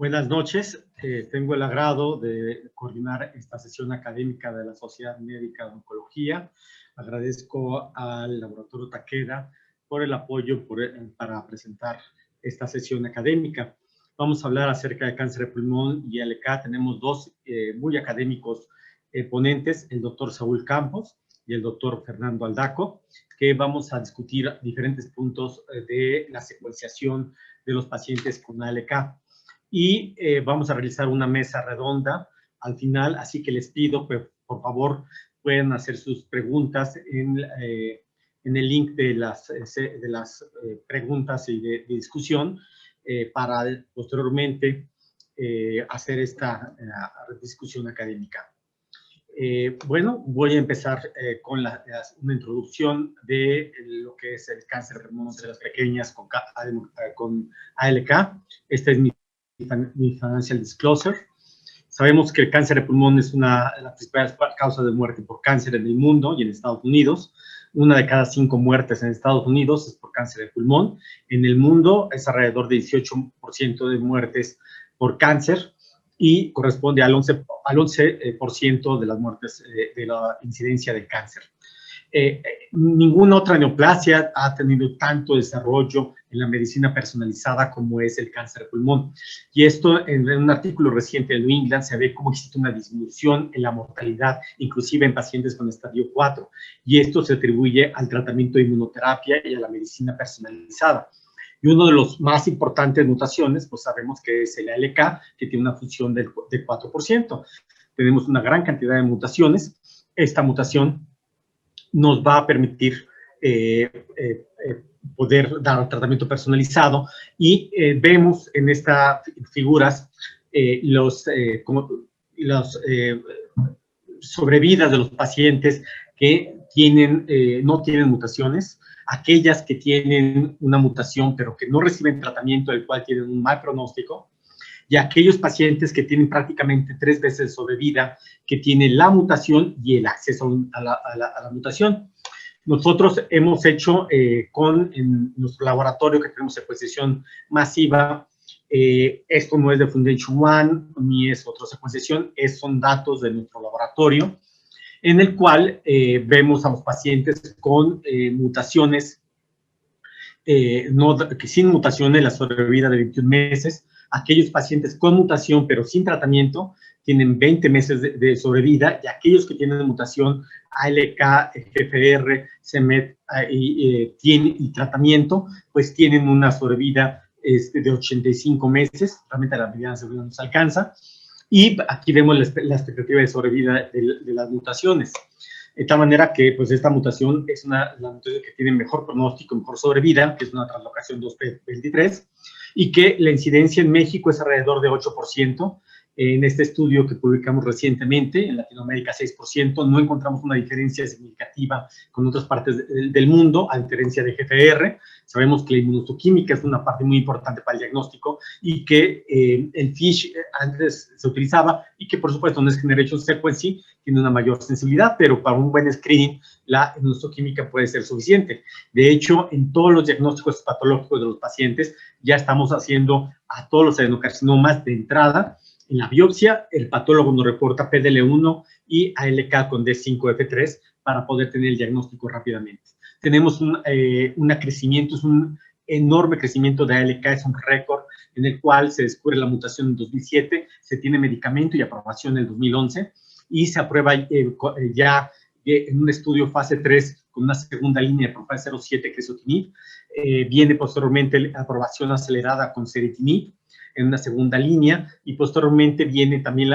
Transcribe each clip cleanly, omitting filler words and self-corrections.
Buenas noches. Tengo el agrado de coordinar esta sesión académica de la Sociedad Médica de Oncología. Agradezco al Laboratorio Takeda por el apoyo para presentar esta sesión académica. Vamos a hablar acerca de cáncer de pulmón y ALK. Tenemos dos muy académicos ponentes, el doctor Saúl Campos y el doctor Fernando Aldaco, que vamos a discutir diferentes puntos de la secuenciación de los pacientes con ALK. Y vamos a realizar una mesa redonda al final, así que les pido, pues, por favor, pueden hacer sus preguntas en el link de las preguntas y de discusión para posteriormente hacer esta discusión académica. Bueno, voy a empezar con una introducción de lo que es el cáncer de pulmón de las pequeñas con ALK. Esta es mi financial disclosure. Sabemos que el cáncer de pulmón es una de las principales causas de muerte por cáncer en el mundo y en Estados Unidos. Una de cada 5 muertes en Estados Unidos es por cáncer de pulmón. En el mundo es alrededor de 18% de muertes por cáncer y corresponde al 11% de las muertes de la incidencia de cáncer. Ninguna otra neoplasia ha tenido tanto desarrollo en la medicina personalizada como es el cáncer de pulmón. Y esto, en un artículo reciente de New England, se ve cómo existe una disminución en la mortalidad, inclusive en pacientes con estadio 4. Y esto se atribuye al tratamiento de inmunoterapia y a la medicina personalizada. Y uno de los más importantes mutaciones, pues sabemos que es el ALK, que tiene una función del 4%. Tenemos una gran cantidad de mutaciones. Esta mutación nos va a permitir poder dar tratamiento personalizado y vemos en estas figuras los sobrevidas de los pacientes que no tienen mutaciones, aquellas que tienen una mutación pero que no reciben tratamiento, del cual tienen un mal pronóstico, y aquellos pacientes que tienen prácticamente 3 veces de sobrevida, que tienen la mutación y el acceso a la mutación. Nosotros hemos hecho en nuestro laboratorio, que tenemos secuenciación masiva, esto no es de Foundation One, ni es otra secuenciación, son datos de nuestro laboratorio, en el cual vemos a los pacientes con mutaciones, sin mutaciones, la sobrevida de 21 meses. Aquellos pacientes con mutación pero sin tratamiento tienen 20 meses de sobrevida, y aquellos que tienen mutación ALK, GFR, CMET y tratamiento, pues tienen una sobrevida de 85 meses, realmente la medida de sobrevida no se alcanza, y aquí vemos la expectativa de sobrevida de las mutaciones. De tal manera que, pues, esta mutación es la mutación que tiene mejor pronóstico, mejor sobrevida, que es una translocación 2p23, y que la incidencia en México es alrededor de 8%. En este estudio que publicamos recientemente, en Latinoamérica 6%, no encontramos una diferencia significativa con otras partes del mundo, a diferencia de GFR. Sabemos que la inmunohistoquímica es una parte muy importante para el diagnóstico y que el FISH antes se utilizaba y que, por supuesto, Next Generation Sequencing tiene una mayor sensibilidad, pero para un buen screening la inmunohistoquímica puede ser suficiente. De hecho, en todos los diagnósticos patológicos de los pacientes ya estamos haciendo a todos los adenocarcinomas de entrada. En la biopsia, el patólogo nos reporta PDL1 y ALK con D5F3 para poder tener el diagnóstico rápidamente. Tenemos un crecimiento, es un enorme crecimiento de ALK, es un récord en el cual se descubre la mutación en 2007, se tiene medicamento y aprobación en el 2011 y se aprueba ya en un estudio fase 3 con una segunda línea de Profile 07, crizotinib. Viene posteriormente la aprobación acelerada con ceritinib en una segunda línea, y posteriormente viene también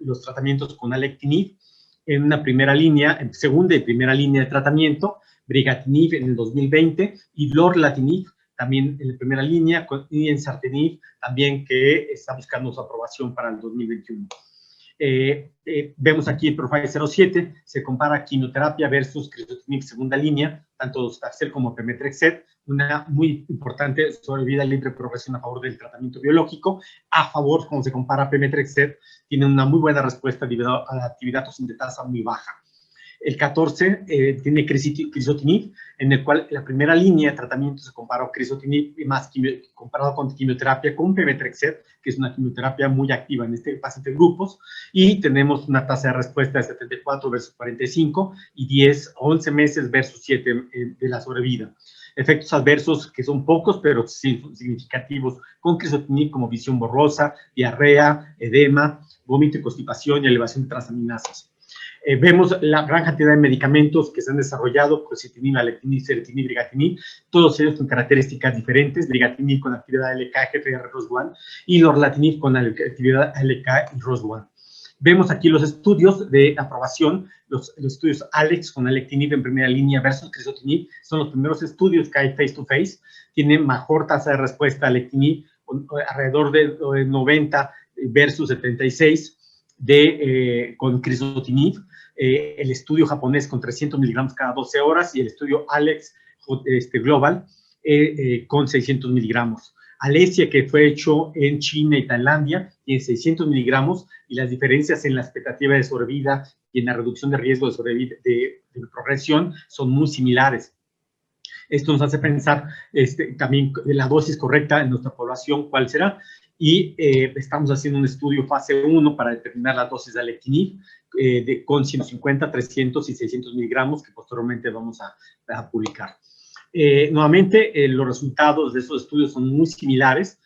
los tratamientos con alectinib en una primera línea, en segunda y primera línea de tratamiento, brigatinib en el 2020 y lorlatinib también en la primera línea, y ensartinib también, que está buscando su aprobación para el 2021. Vemos aquí el Profile 07, se compara quimioterapia versus crizotinib segunda línea, tanto Doxorubicin como Pemetrexed, una muy importante sobrevida libre progresión a favor del tratamiento biológico. A favor, como se compara Pemetrexed, tiene una muy buena respuesta debido a la actividad sintetasa muy baja. El 14 tiene crizotinib, en el cual la primera línea de tratamiento se comparó crizotinib comparado con quimioterapia con pemetrexed, que es una quimioterapia muy activa en este paciente grupos, y tenemos una tasa de respuesta de 74 versus 45 y 10, 11 meses versus 7 de la sobrevida. Efectos adversos que son pocos, pero sí significativos con crizotinib, como visión borrosa, diarrea, edema, vómito y constipación y elevación de transaminasas. Vemos la gran cantidad de medicamentos que se han desarrollado, quercetinib, alectinib, ceritinib, brigatinib, todos ellos con características diferentes, brigatinib con actividad LK, GFR, ROS1, y lorlatinib con actividad LK y ROS1. Vemos aquí los estudios de aprobación, los estudios ALEX con alectinib en primera línea versus crizotinib, son los primeros estudios que hay face to face, tiene mejor tasa de respuesta alectinib, alrededor de 90 versus 76 con crizotinib, el estudio japonés con 300 miligramos cada 12 horas y el estudio ALEX Global con 600 miligramos. Alesia, que fue hecho en China y Tailandia, tiene 600 miligramos y las diferencias en la expectativa de sobrevida y en la reducción de riesgo de sobrevida, de progresión son muy similares. Esto nos hace pensar también la dosis correcta en nuestra población, cuál será, y estamos haciendo un estudio fase 1 para determinar la dosis de alectinib con 150, 300 y 600 miligramos que posteriormente vamos a publicar. Nuevamente, los resultados de esos estudios son muy similares.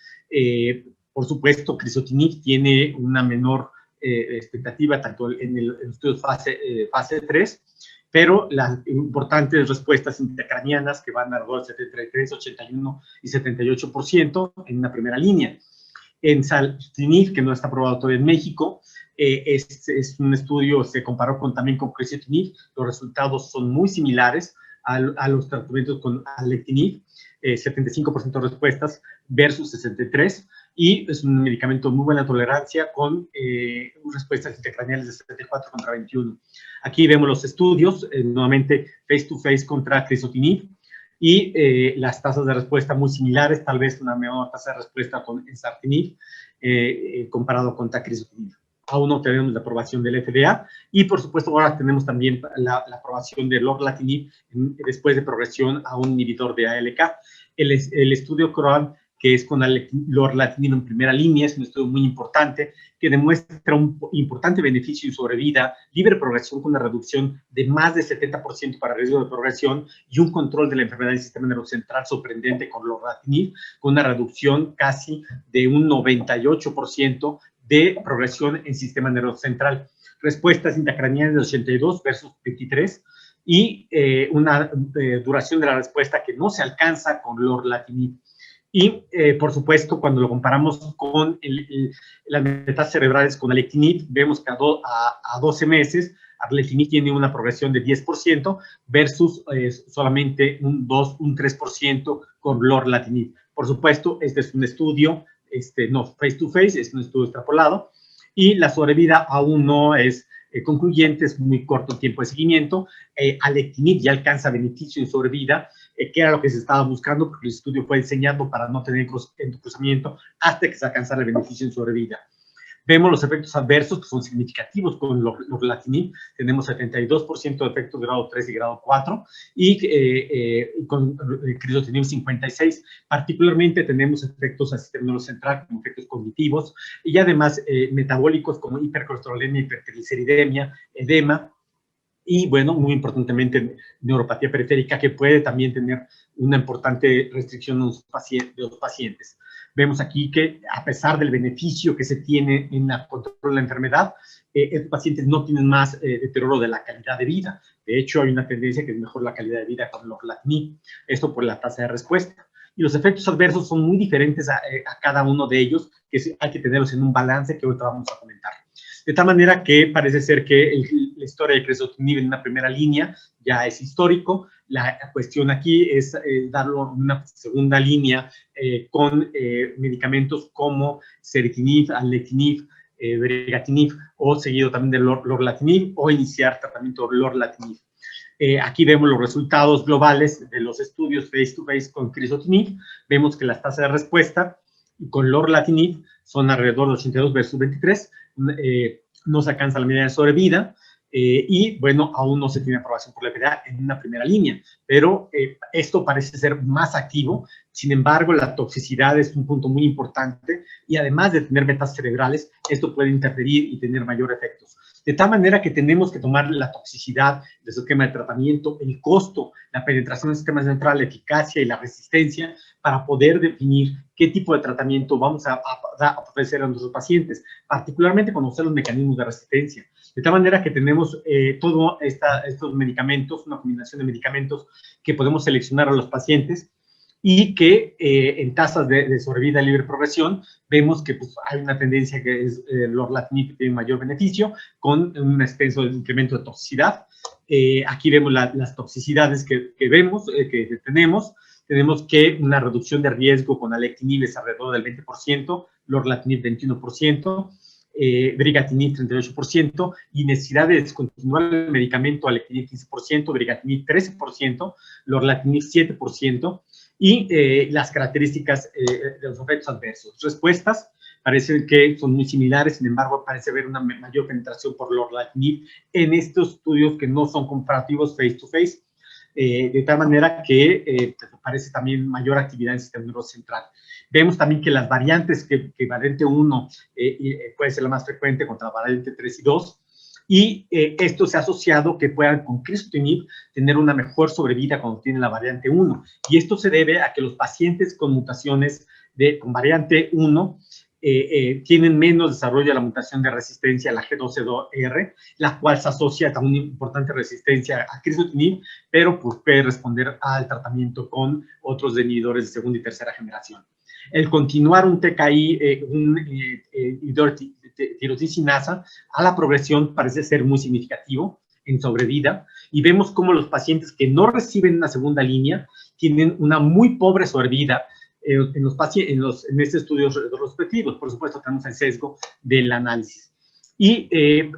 Por supuesto, crizotinib tiene una menor expectativa tanto en el estudio fase 3, pero las importantes respuestas intracranianas que van alrededor del 73, 81 y 78% en una primera línea. En saltinib, que no está aprobado todavía en México, es un estudio, se comparó también con crizotinib, los resultados son muy similares a los tratamientos con alectinib, 75% de respuestas versus 63%, y es un medicamento de muy buena tolerancia con respuestas intracraneales de 74 contra 21. Aquí vemos los estudios, nuevamente face to face contra crizotinib, y las tasas de respuesta muy similares, tal vez una menor tasa de respuesta con ensartinib comparado con crizotinib. Aún no tenemos la aprobación del FDA y, por supuesto, ahora tenemos también la aprobación de lorlatinib después de progresión a un inhibidor de ALK. El estudio CROAN, que es con lorlatinib en primera línea, es un estudio muy importante que demuestra un importante beneficio en sobrevida, libre progresión con una reducción de más de 70% para riesgo de progresión y un control de la enfermedad del sistema nervioso central sorprendente con lorlatinib, con una reducción casi de un 98% de progresión en sistema nervioso central. Respuestas intracraneales de 82 versus 23 y una duración de la respuesta que no se alcanza con lorlatinib. Y, por supuesto, cuando lo comparamos con las metástasis cerebrales con alectinib, vemos que a 12 meses, alectinib tiene una progresión de 10% versus solamente un 3% con lorlatinib. Por supuesto, este es un estudio no face to face, es un estudio extrapolado, y la sobrevida aún no es concluyente, es muy corto el tiempo de seguimiento. Alectinib ya alcanza beneficio en sobrevida, que era lo que se estaba buscando, porque el estudio fue diseñado para no tener cruzamiento hasta que se alcanzara el beneficio en sobrevida. Vemos los efectos adversos que son significativos con lorlatinib. Tenemos 72% de efectos grado 3 y grado 4 y con crizotinib 56%. Particularmente tenemos efectos al sistema nervioso central como efectos cognitivos y además metabólicos como hipercolesterolemia, hipertrigliceridemia, edema y, bueno, muy importantemente, neuropatía periférica que puede también tener una importante restricción de los pacientes. Vemos aquí que, a pesar del beneficio que se tiene en el control de la enfermedad, estos pacientes no tienen más deterioro de la calidad de vida. De hecho, hay una tendencia que es mejor la calidad de vida con lorlatinib, esto por la tasa de respuesta. Y los efectos adversos son muy diferentes a cada uno de ellos, que hay que tenerlos en un balance que ahorita vamos a comentar. De tal manera que parece ser que la historia de crizotinib en una primera línea ya es histórico. La cuestión aquí es darlo en una segunda línea con medicamentos como ceritinib, alectinib, brigatinib o seguido también de lorlatinib o iniciar tratamiento de lorlatinib. Aquí vemos los resultados globales de los estudios face to face con crizotinib. Vemos que las tasas de respuesta con lorlatinib son alrededor de 82 versus 23. No se alcanza la medida de sobrevida. y bueno, aún no se tiene aprobación por la FDA en una primera línea, pero esto parece ser más activo. Sin embargo, la toxicidad es un punto muy importante y además de tener metas cerebrales, esto puede interferir y tener mayor efectos. De tal manera que tenemos que tomar la toxicidad de su esquema de tratamiento, el costo, la penetración del sistema central, la eficacia y la resistencia para poder definir qué tipo de tratamiento vamos a ofrecer a nuestros pacientes, particularmente conocer los mecanismos de resistencia. De tal manera que tenemos todos estos medicamentos, una combinación de medicamentos que podemos seleccionar a los pacientes y que en tasas de sobrevida libre progresión vemos que pues, hay una tendencia que es lorlatinib tiene mayor beneficio con un extenso incremento de toxicidad. Aquí vemos las toxicidades que vemos, que tenemos. Tenemos que una reducción de riesgo con alectinib es alrededor del 20%, lorlatinib 21%, brigatinib 38% y necesidad de descontinuar el medicamento alectinib 15%, brigatinib 13%, lorlatinib 7%, y las características de los efectos adversos. Respuestas parecen que son muy similares, sin embargo, parece haber una mayor penetración por lorlatinib en estos estudios que no son comparativos face-to-face, de tal manera que parece también mayor actividad en el sistema nervioso central. Vemos también que las variantes, que variante 1 puede ser la más frecuente contra la variante 3 y 2, y esto se ha asociado que puedan con crizotinib tener una mejor sobrevida cuando tienen la variante 1. Y esto se debe a que los pacientes con mutaciones con variante 1 tienen menos desarrollo de la mutación de resistencia a la G12R, la cual se asocia a una importante resistencia a crizotinib, pero pues, puede responder al tratamiento con otros inhibidores de segunda y tercera generación. El continuar un TKI, un inhibidor tirosinasa a la progresión parece ser muy significativo en sobrevida, y vemos cómo los pacientes que no reciben una segunda línea tienen una muy pobre sobrevida en estos estudios retrospectivos. Por supuesto, tenemos el sesgo del análisis. Y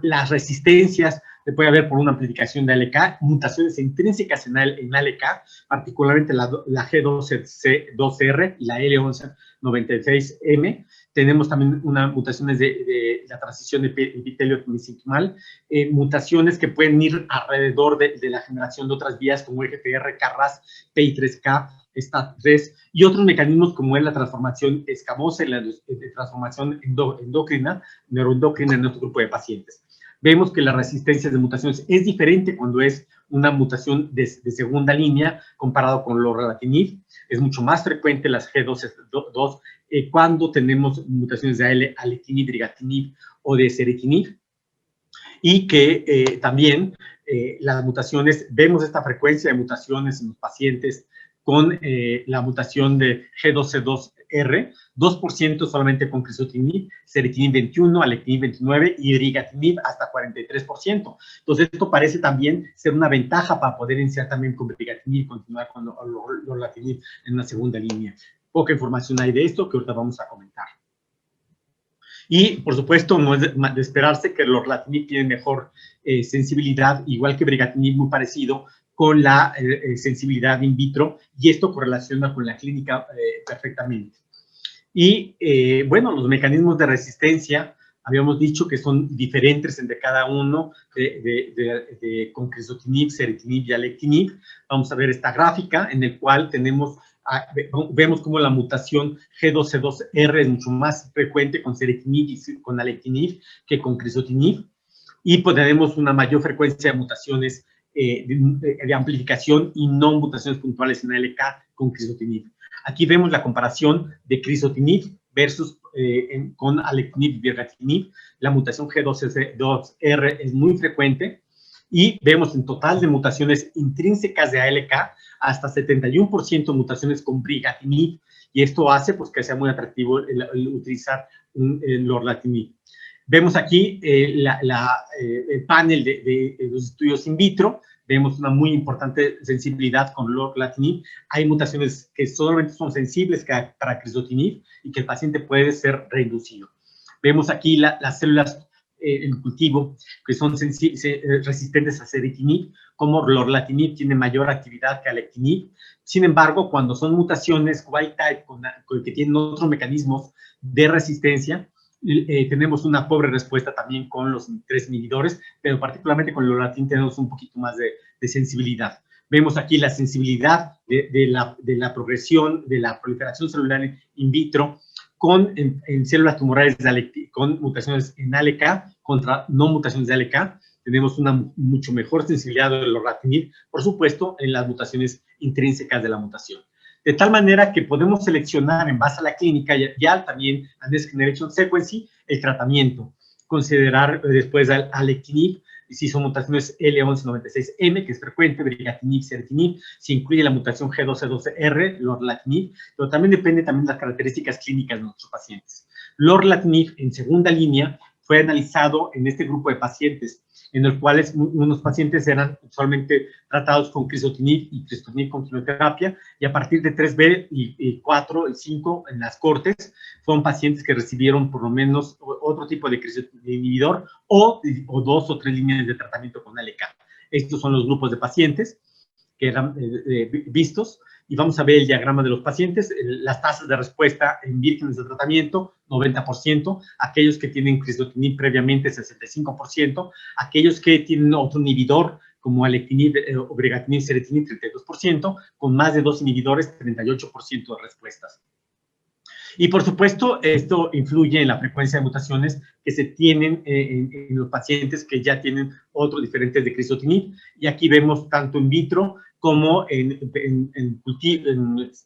las resistencias que puede haber por una amplificación de ALK, mutaciones intrínsecas en ALK, particularmente la G12R y la L1196M. Tenemos también unas mutaciones de la transición de epitelio mesenquimal, mutaciones que pueden ir alrededor de la generación de otras vías como EGFR, KRAS, PI3K, STAT3 y otros mecanismos como es la transformación escamosa y la transformación endocrina, neuroendocrina en nuestro grupo de pacientes. Vemos que la resistencia de mutaciones es diferente cuando es una mutación de segunda línea comparado con lorlatinib. Es mucho más frecuente las G12 cuando tenemos mutaciones de alectinib, brigatinib o de ceritinib. Y que también las mutaciones, vemos esta frecuencia de mutaciones en los pacientes con la mutación de G12R, 2% solamente con crizotinib, ceritinib 21, alectinib 29 y brigatinib hasta 43%. Entonces, esto parece también ser una ventaja para poder iniciar también con brigatinib y continuar con lorlatinib en una segunda línea. Poca información hay de esto que ahorita vamos a comentar. Y, por supuesto, no es de esperarse que el lorlatinib tiene mejor sensibilidad, igual que brigatinib, muy parecido, con la sensibilidad in vitro, y esto correlaciona con la clínica perfectamente. Y, bueno, los mecanismos de resistencia, habíamos dicho que son diferentes entre cada uno con crizotinib, ceritinib y alectinib. Vamos a ver esta gráfica en la cual vemos cómo la mutación G12R es mucho más frecuente con ceritinib y con alectinib que con crizotinib, y pues tenemos una mayor frecuencia de mutaciones de amplificación y no mutaciones puntuales en ALK con crizotinib. Aquí vemos la comparación de crizotinib versus con alectinib y brigatinib. La mutación G12R es muy frecuente y vemos en total de mutaciones intrínsecas de ALK hasta 71% de mutaciones con brigatinib, y esto hace pues, que sea muy atractivo el utilizar el lorlatinib. Vemos aquí el panel de los estudios in vitro. Vemos una muy importante sensibilidad con lorlatinib. Hay mutaciones que solamente son sensibles para crizotinib y que el paciente puede ser reducido. Vemos aquí las células en cultivo que son resistentes a ceritinib, como lorlatinib tiene mayor actividad que alectinib. Sin embargo, cuando son mutaciones wild type que tienen otros mecanismos de resistencia, tenemos una pobre respuesta también con los 3 inhibidores, pero particularmente con el lorlatinib tenemos un poquito más de sensibilidad. Vemos aquí la sensibilidad de la progresión, de la proliferación celular in vitro en células tumorales con mutaciones en ALK contra no mutaciones de ALK. Tenemos una mucho mejor sensibilidad del lorlatinib, por supuesto, en las mutaciones intrínsecas de la mutación. De tal manera que podemos seleccionar en base a la clínica ya también a Next Generation Sequencing el tratamiento. Considerar después al alectinib, si son mutaciones L1196M, que es frecuente, brigatinib, ceritinib, si incluye la mutación G1212R, lorlatinib, pero también depende también de las características clínicas de nuestros pacientes. Lorlatinib, en segunda línea, fue analizado en este grupo de pacientes, en los cuales unos pacientes eran usualmente tratados con crizotinib y crizotinib con quimioterapia, y a partir de 3B y 4 y 5 en las cortes, fueron pacientes que recibieron por lo menos otro tipo de inhibidor o 2 o 3 líneas de tratamiento con ALK. Estos son los grupos de pacientes que eran vistos, y vamos a ver el diagrama de los pacientes, las tasas de respuesta en vírgenes de tratamiento, 90%, aquellos que tienen crizotinib previamente, 65%, aquellos que tienen otro inhibidor, como alectinib o brigatinib, ceritinib, 32%, con más de 2 inhibidores, 38% de respuestas. Y, por supuesto, esto influye en la frecuencia de mutaciones que se tienen en los pacientes que ya tienen otros diferentes de crizotinib. Y aquí vemos tanto in vitro como en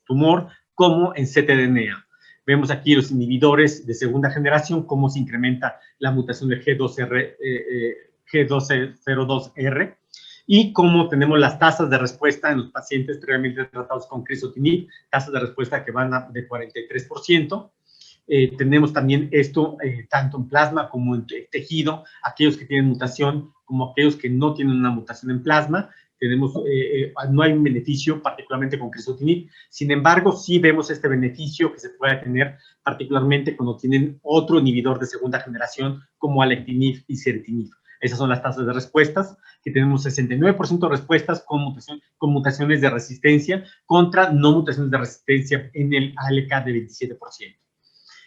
tumor, como en ctDNA. Vemos aquí los inhibidores de segunda generación, cómo se incrementa la mutación de G1202R, y cómo tenemos las tasas de respuesta en los pacientes previamente tratados con crizotinib, tasas de respuesta que van de 43%. Tenemos también esto tanto en plasma como en tejido, aquellos que tienen mutación como aquellos que no tienen una mutación en plasma. Tenemos, no hay un beneficio particularmente con crizotinib, sin embargo, sí vemos este beneficio que se puede tener particularmente cuando tienen otro inhibidor de segunda generación como alectinib y ceritinib. Esas son las tasas de respuestas, que tenemos 69% de respuestas con mutaciones de resistencia contra no mutaciones de resistencia en el ALK de 27%.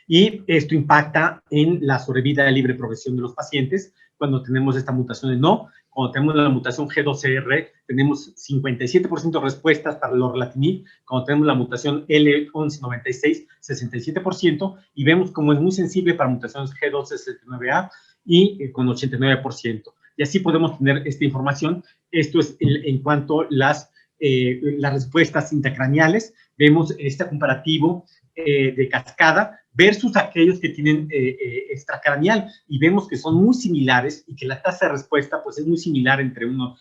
Y esto impacta en la sobrevida de libre progresión de los pacientes cuando tenemos esta mutación de no. Cuando tenemos la mutación G12R, tenemos 57% de respuestas para el lorlatinib. Cuando tenemos la mutación L1196, 67%. Y vemos como es muy sensible para mutaciones G1269A y con 89%. Y así podemos tener esta información. Esto es en cuanto a las respuestas intracraneales. Vemos este comparativo de cascada versus aquellos que tienen extracraneal, y vemos que son muy similares y que la tasa de respuesta pues es muy similar entre uno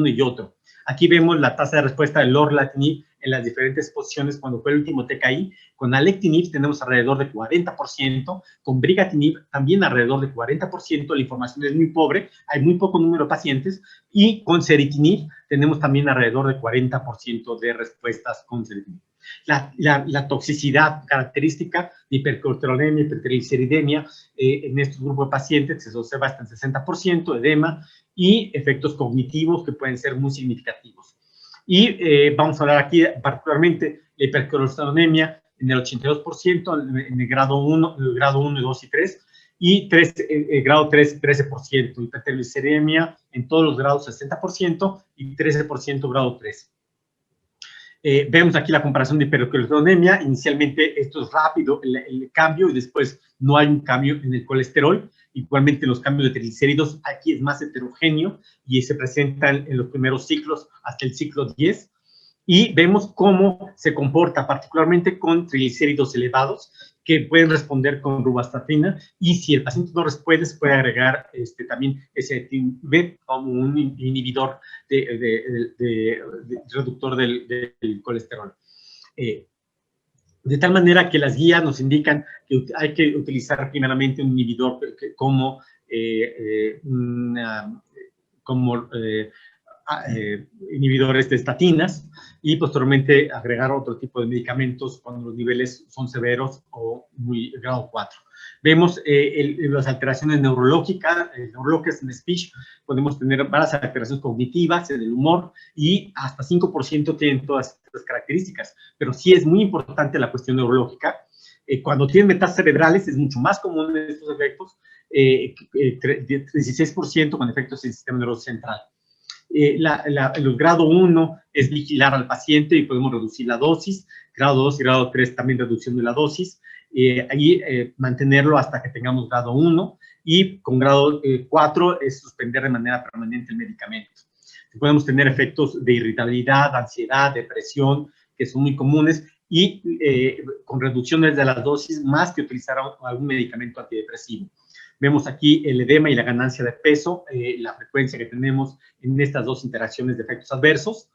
y otro. Aquí vemos la tasa de respuesta del lorlatinib en las diferentes posiciones cuando fue el último TKI. Con alectinib tenemos alrededor de 40%, con brigatinib también alrededor de 40%, la información es muy pobre, hay muy poco número de pacientes, y con ceritinib tenemos también alrededor de 40% de respuestas con ceritinib. La toxicidad característica de hipercortisolemia, hipertrigliceridemia en estos grupos de pacientes se observa hasta en 60%, edema y efectos cognitivos que pueden ser muy significativos. Y vamos a hablar aquí particularmente de hipercortisolemia en el 82%, en el grado 1, 2 y 3, y grado 3, 13%, hipertrigliceridemia en todos los grados 60% y 13% grado 3. Vemos aquí la comparación de hipercortisolemia. Inicialmente esto es rápido, el cambio, y después no hay un cambio en el colesterol. Igualmente los cambios de triglicéridos aquí es más heterogéneo y se presentan en los primeros ciclos hasta el ciclo 10. Y vemos cómo se comporta particularmente con triglicéridos elevados que pueden responder con rosuvastatina, y si el paciente no responde, se puede agregar también ezetimibe como un inhibidor de reductor del colesterol. De tal manera que las guías nos indican que hay que utilizar primeramente un inhibidor como inhibidores de estatinas, y posteriormente agregar otro tipo de medicamentos cuando los niveles son severos o muy grado 4. Vemos las alteraciones neurológicas en speech, podemos tener varias alteraciones cognitivas, en el humor, y hasta 5% tienen todas estas características, pero sí es muy importante la cuestión neurológica. Cuando tienen metástasis cerebrales es mucho más común estos efectos, 16% con efectos en el sistema nervioso central. El grado 1 es vigilar al paciente y podemos reducir la dosis. Grado 2 y grado 3 también reducción de la dosis. Mantenerlo hasta que tengamos grado 1. Y con grado 4 es suspender de manera permanente el medicamento. Podemos tener efectos de irritabilidad, ansiedad, depresión, que son muy comunes, y con reducciones de las dosis más que utilizar algún medicamento antidepresivo. Vemos aquí el edema y la ganancia de peso, la frecuencia que tenemos en estas dos interacciones de efectos adversos.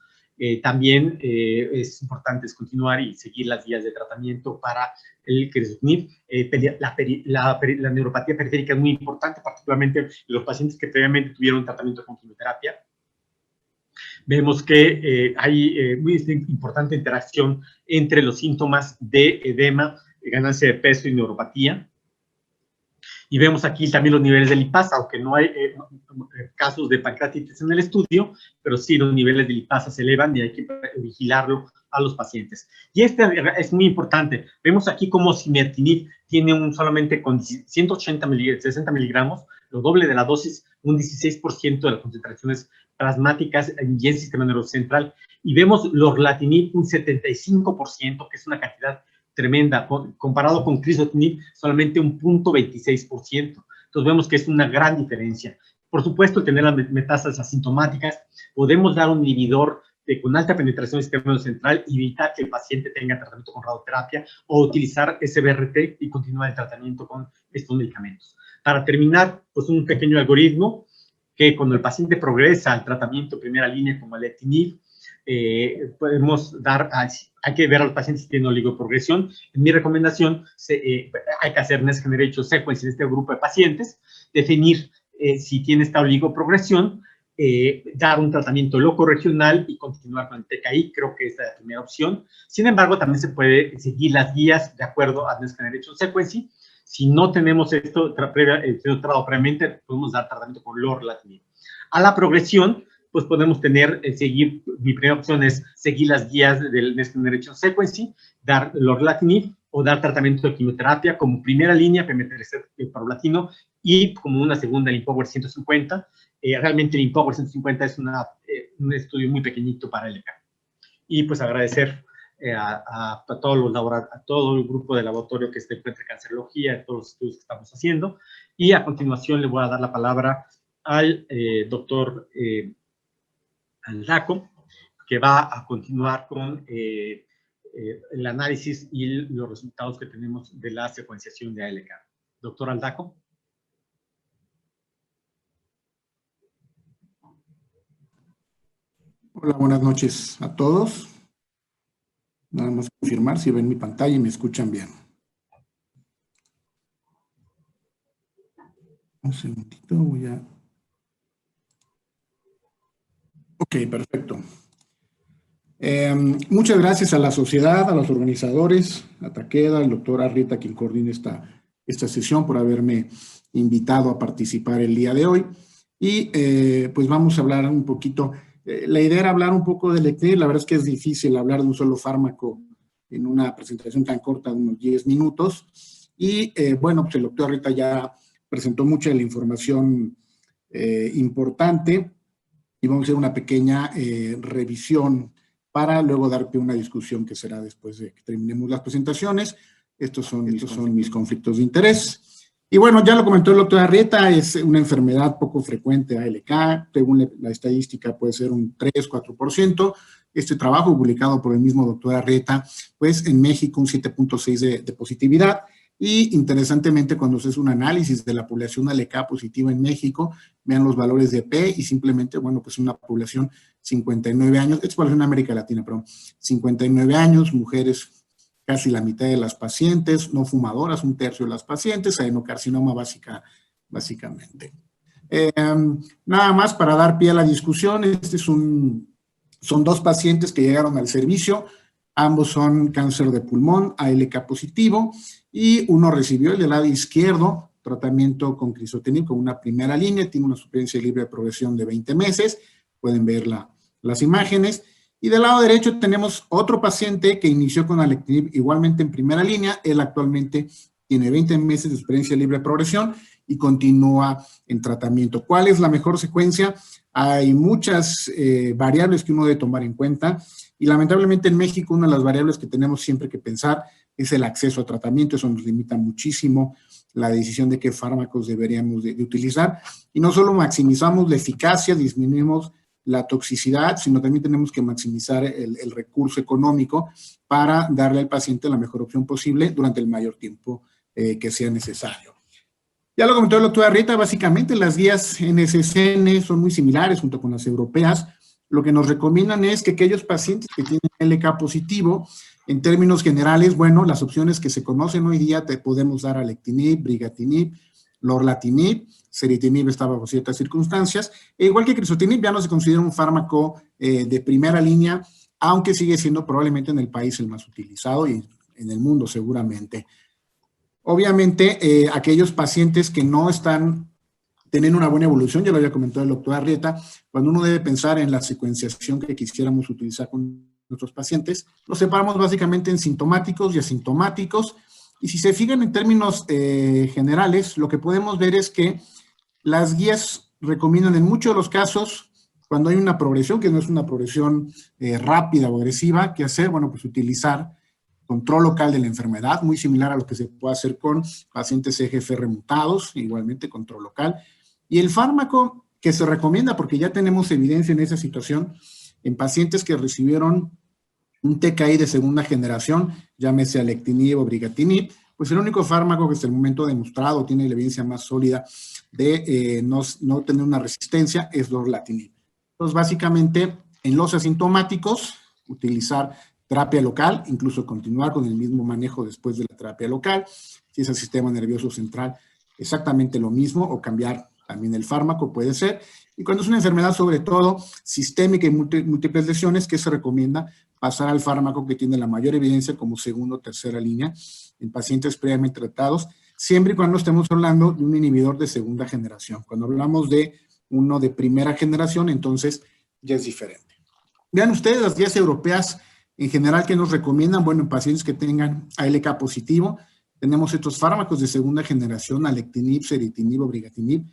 También es importante continuar y seguir las guías de tratamiento para el crizotinib. La neuropatía periférica es muy importante, particularmente en los pacientes que previamente tuvieron tratamiento con quimioterapia. Vemos que hay muy importante interacción entre los síntomas de edema, ganancia de peso y neuropatía. Y vemos aquí también los niveles de lipasa, aunque no hay casos de pancreatitis en el estudio, pero sí los niveles de lipasa se elevan y hay que vigilarlo a los pacientes. Y este es muy importante. Vemos aquí como simertinib tiene solamente con 180 miligramos, 60 miligramos, lo doble de la dosis, un 16% de las concentraciones plasmáticas y en sistema nervioso central. Y vemos lorlatinib un 75%, que es una cantidad tremenda, comparado con crizotinib, solamente un 0.26%. Entonces vemos que es una gran diferencia. Por supuesto, tener las metástasis asintomáticas, podemos dar un inhibidor con alta penetración del sistema nervioso central y evitar que el paciente tenga tratamiento con radioterapia o utilizar SBRT y continuar el tratamiento con estos medicamentos. Para terminar, pues un pequeño algoritmo que cuando el paciente progresa al tratamiento primera línea como el alectinib, podemos dar, hay que ver a los pacientes si tienen oligoprogresión. En mi recomendación, hay que hacer Next Generation Sequence en este grupo de pacientes, definir si tiene esta oligoprogresión, dar un tratamiento locorregional y continuar con el TKI, creo que esta es la primera opción. Sin embargo, también se puede seguir las guías de acuerdo a Next Generation Sequence. Si no tenemos esto tratado previamente, podemos dar tratamiento con lorlatinib. A la progresión, pues podemos seguir, mi primera opción es seguir las guías del Next Generation Sequencing, dar lorlatinib o dar tratamiento de quimioterapia como primera línea, pemetrexed parlatino, y como una segunda, el IMpower 150. Realmente el IMpower 150 es un estudio muy pequeñito para LK. Y pues agradecer a todo el grupo de laboratorio que se encuentra en cancerología, a todos los estudios que estamos haciendo. Y a continuación le voy a dar la palabra al doctor Aldaco, que va a continuar con el análisis y los resultados que tenemos de la secuenciación de ALK. Doctor Aldaco. Hola, buenas noches a todos. Nada más confirmar si ven mi pantalla y me escuchan bien. Un segundito, voy a... Ok, perfecto. Muchas gracias a la sociedad, a los organizadores, a Takeda, al doctor Arrieta, quien coordina esta sesión, por haberme invitado a participar el día de hoy. Y pues vamos a hablar un poquito... La idea era hablar un poco del alectinib. La verdad es que es difícil hablar de un solo fármaco en una presentación tan corta de unos 10 minutos. Y bueno, pues el doctor Arrieta ya presentó mucha de la información importante y vamos a hacer una pequeña revisión para luego darte una discusión que será después de que terminemos las presentaciones. Estos son mis conflictos de interés. Y bueno, ya lo comentó el doctor Arrieta, es una enfermedad poco frecuente ALK, según la estadística puede ser un 3-4%. Este trabajo publicado por el mismo doctor Arrieta, pues en México un 7.6 de positividad. Y interesantemente, cuando se hace un análisis de la población ALK positiva en México, vean los valores de P y simplemente, bueno, pues una población 59 años, es población de América Latina, perdón, 59 años, mujeres casi la mitad de las pacientes, no fumadoras, un tercio de las pacientes, adenocarcinoma básicamente. Nada más para dar pie a la discusión, son dos pacientes que llegaron al servicio, ambos son cáncer de pulmón, ALK positivo, y uno recibió el del lado izquierdo, tratamiento con crizotinib con una primera línea, tiene una supervivencia libre de progresión de 20 meses, pueden ver las imágenes, Y del lado derecho tenemos otro paciente que inició con alectinib igualmente en primera línea. Él actualmente tiene 20 meses de experiencia libre de progresión y continúa en tratamiento. ¿Cuál es la mejor secuencia? Hay muchas variables que uno debe tomar en cuenta y lamentablemente en México una de las variables que tenemos siempre que pensar es el acceso a tratamiento. Eso nos limita muchísimo la decisión de qué fármacos deberíamos de utilizar. Y no solo maximizamos la eficacia, disminuimos la toxicidad, sino también tenemos que maximizar el recurso económico para darle al paciente la mejor opción posible durante el mayor tiempo que sea necesario. Ya lo comentó el doctor Arrieta, básicamente las guías NCCN son muy similares junto con las europeas. Lo que nos recomiendan es que aquellos pacientes que tienen LK positivo, en términos generales, bueno, las opciones que se conocen hoy día, te podemos dar alectinib, brigatinib, lorlatinib, ceritinib está bajo ciertas circunstancias, e igual que crizotinib ya no se considera un fármaco de primera línea, aunque sigue siendo probablemente en el país el más utilizado y en el mundo seguramente. Obviamente, aquellos pacientes que no están teniendo una buena evolución, ya lo había comentado el doctor Arrieta, cuando uno debe pensar en la secuenciación que quisiéramos utilizar con nuestros pacientes, los separamos básicamente en sintomáticos y asintomáticos, y si se fijan en términos generales, lo que podemos ver es que las guías recomiendan en muchos de los casos, cuando hay una progresión, que no es una progresión rápida o agresiva, ¿qué hacer? Bueno, pues utilizar control local de la enfermedad, muy similar a lo que se puede hacer con pacientes EGFR mutados, igualmente control local. Y el fármaco que se recomienda, porque ya tenemos evidencia en esa situación, en pacientes que recibieron un TKI de segunda generación, llámese alectinib o brigatinib, pues el único fármaco que hasta el momento demostrado tiene la evidencia más sólida de no tener una resistencia es lorlatinib. Entonces, básicamente, en los asintomáticos, utilizar terapia local, incluso continuar con el mismo manejo después de la terapia local. Si es el sistema nervioso central, exactamente lo mismo, o cambiar también el fármaco, puede ser. Y cuando es una enfermedad, sobre todo, sistémica y múltiples lesiones, ¿qué se recomienda? Pasar al fármaco que tiene la mayor evidencia como segunda o tercera línea en pacientes previamente tratados, siempre y cuando estemos hablando de un inhibidor de segunda generación. Cuando hablamos de uno de primera generación, entonces ya es diferente. Vean ustedes las guías europeas en general que nos recomiendan. Bueno, en pacientes que tengan ALK positivo, tenemos estos fármacos de segunda generación, alectinib, ceritinib o brigatinib,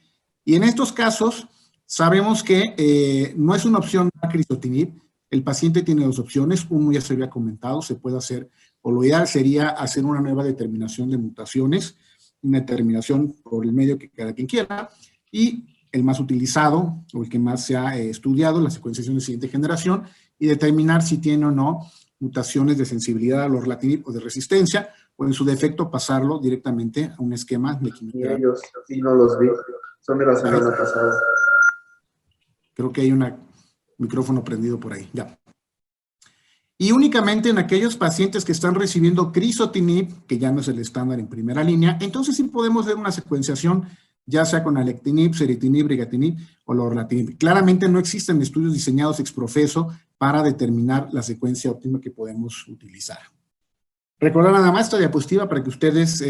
y en estos casos sabemos que no es una opción crizotinib. El paciente tiene dos opciones, uno ya se había comentado, se puede hacer, o lo ideal sería hacer una nueva determinación de mutaciones, una determinación por el medio que cada quien quiera, y el más utilizado, o el que más se ha estudiado, la secuenciación de siguiente generación, y determinar si tiene o no mutaciones de sensibilidad al lorlatinib o de resistencia, o en su defecto pasarlo directamente a un esquema de quimioterapia. Y ellos sí no los vi, son de la semana pasada. Creo que hay un micrófono prendido por ahí, ya. Y únicamente en aquellos pacientes que están recibiendo crizotinib, que ya no es el estándar en primera línea, entonces sí podemos ver una secuenciación, ya sea con alectinib, ceritinib, brigatinib o lorlatinib. Claramente no existen estudios diseñados ex profeso para determinar la secuencia óptima que podemos utilizar. Recordar nada más esta diapositiva para que ustedes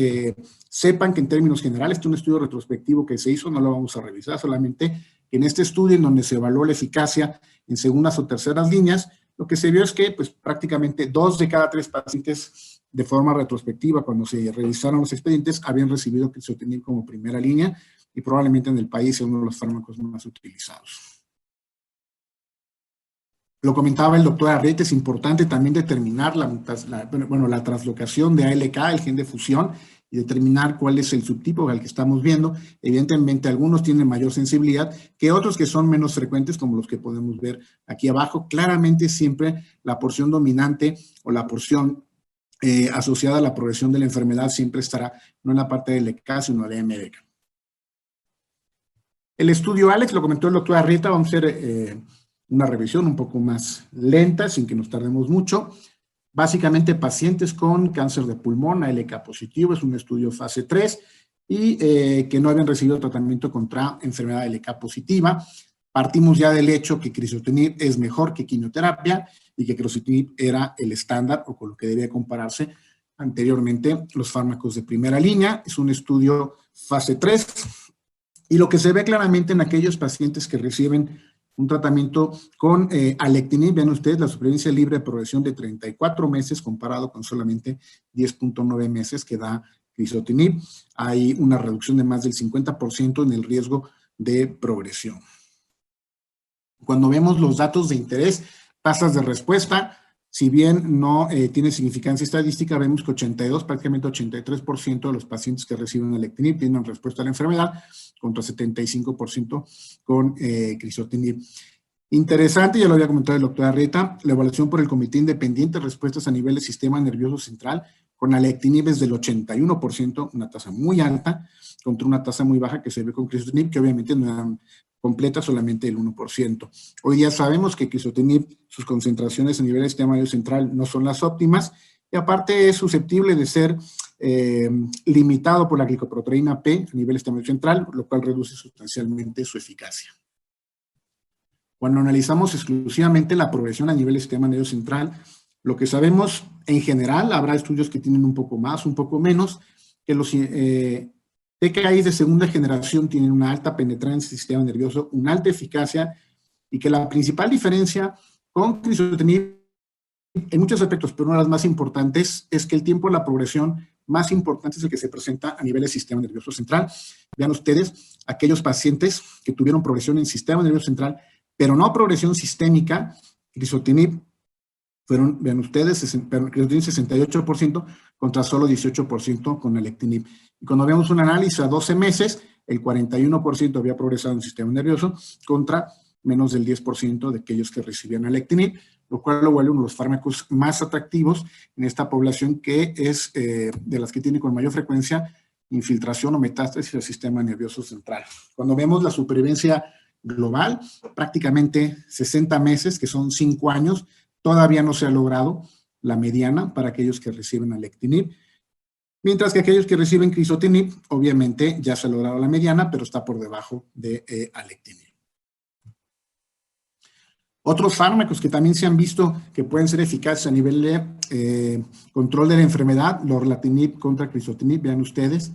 sepan que en términos generales, este es un estudio retrospectivo que se hizo, no lo vamos a revisar, solamente que en este estudio en donde se evaluó la eficacia en segundas o terceras líneas, lo que se vio es que pues, prácticamente 2 de cada 3 pacientes de forma retrospectiva, cuando se revisaron los expedientes, habían recibido crizotinib como primera línea y probablemente en el país es uno de los fármacos más utilizados. Lo comentaba el doctor Arrieta, es importante también determinar la translocación de ALK, el gen de fusión, y determinar cuál es el subtipo al que estamos viendo. Evidentemente, algunos tienen mayor sensibilidad que otros que son menos frecuentes, como los que podemos ver aquí abajo. Claramente, siempre la porción dominante o la porción asociada a la progresión de la enfermedad siempre estará no en la parte del LK, sino de MDK. El estudio ALEX, lo comentó el doctor Arrieta, vamos a hacer una revisión un poco más lenta, sin que nos tardemos mucho. Básicamente, pacientes con cáncer de pulmón, ALK positivo, es un estudio fase 3, y que no habían recibido tratamiento contra enfermedad ALK positiva. Partimos ya del hecho que crizotinib es mejor que quimioterapia y que crizotinib era el estándar o con lo que debía compararse anteriormente los fármacos de primera línea. Es un estudio fase 3 y lo que se ve claramente en aquellos pacientes que reciben un tratamiento con alectinib. Vean ustedes la supervivencia libre de progresión de 34 meses comparado con solamente 10.9 meses que da crizotinib. Hay una reducción de más del 50% en el riesgo de progresión. Cuando vemos los datos de interés, tasas de respuesta, si bien no tiene significancia estadística, vemos que 82, prácticamente 83% de los pacientes que reciben alectinib tienen respuesta a la enfermedad, contra 75% con crizotinib. Interesante, ya lo había comentado el doctor Arrieta, la evaluación por el Comité Independiente de Respuestas a nivel del Sistema Nervioso Central, con alectinib es del 81%, una tasa muy alta, contra una tasa muy baja que se ve con crizotinib, que obviamente no completa solamente el 1%. Hoy día sabemos que crizotinib, sus concentraciones a nivel del sistema nervioso central no son las óptimas, y aparte es susceptible de ser limitado por la glicoproteína P a nivel del sistema nervioso central, lo cual reduce sustancialmente su eficacia. Cuando analizamos exclusivamente la progresión a nivel del sistema nervioso central, lo que sabemos en general, habrá estudios que tienen un poco más, un poco menos, que los TKIs de segunda generación tienen una alta penetrancia del sistema nervioso, una alta eficacia, y que la principal diferencia con crizotinib, en muchos aspectos, pero una de las más importantes, es que el tiempo de la progresión más importante es el que se presenta a nivel del sistema nervioso central. Vean ustedes, aquellos pacientes que tuvieron progresión en el sistema nervioso central, pero no progresión sistémica, crizotinib, fueron, vean ustedes, crizotinib 68% contra solo 18% con alectinib. Y cuando vemos un análisis a 12 meses, el 41% había progresado en el sistema nervioso contra menos del 10% de aquellos que recibían alectinib, lo cual lo vuelve uno de los fármacos más atractivos en esta población que es de las que tiene con mayor frecuencia infiltración o metástasis al sistema nervioso central. Cuando vemos la supervivencia global, prácticamente 60 meses, que son 5 años, todavía no se ha logrado la mediana para aquellos que reciben alectinib, mientras que aquellos que reciben crizotinib, obviamente ya se ha logrado la mediana, pero está por debajo de alectinib. Otros fármacos que también se han visto que pueden ser eficaces a nivel de control de la enfermedad, lorlatinib contra crizotinib, vean ustedes,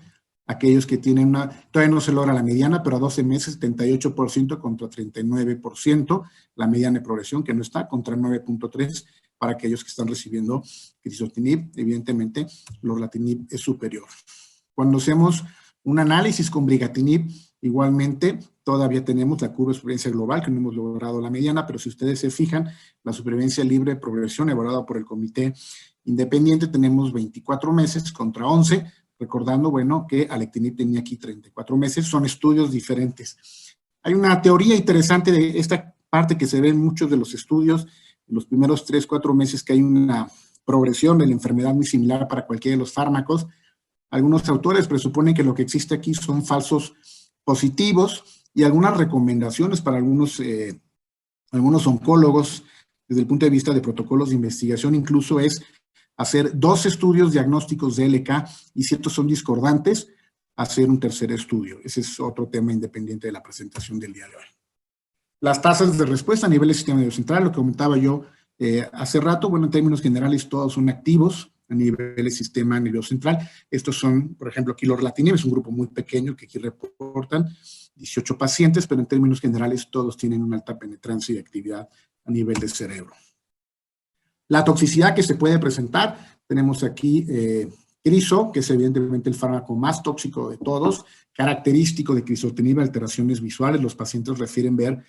aquellos que tienen todavía no se logra la mediana, pero a 12 meses 78% contra 39%, la mediana de progresión que no está, contra 9.3% para aquellos que están recibiendo crizotinib. Evidentemente, lorlatinib es superior. Cuando hacemos un análisis con brigatinib, igualmente todavía tenemos la curva de supervivencia global, que no hemos logrado la mediana, pero si ustedes se fijan, la supervivencia libre de progresión evaluada por el Comité Independiente, tenemos 24 meses contra 11, recordando, bueno, que alectinib tenía aquí 34 meses, son estudios diferentes. Hay una teoría interesante de esta parte que se ve en muchos de los estudios, en los primeros 3-4 meses, que hay una progresión de la enfermedad muy similar para cualquiera de los fármacos. Algunos autores presuponen que lo que existe aquí son falsos positivos y algunas recomendaciones para algunos oncólogos desde el punto de vista de protocolos de investigación, incluso es hacer 2 estudios diagnósticos de LK y si estos son discordantes, hacer un tercer estudio. Ese es otro tema independiente de la presentación del día de hoy. Las tasas de respuesta a nivel del sistema nervioso central, lo que comentaba yo hace rato, bueno, en términos generales todos son activos a nivel del sistema nervioso central. Estos son, por ejemplo, aquí lorlatinib, es un grupo muy pequeño que aquí reportan 18 pacientes, pero en términos generales todos tienen una alta penetrancia y actividad a nivel del cerebro. La toxicidad que se puede presentar, tenemos aquí crizo, que es evidentemente el fármaco más tóxico de todos, característico de crizotinib, alteraciones visuales. Los pacientes refieren ver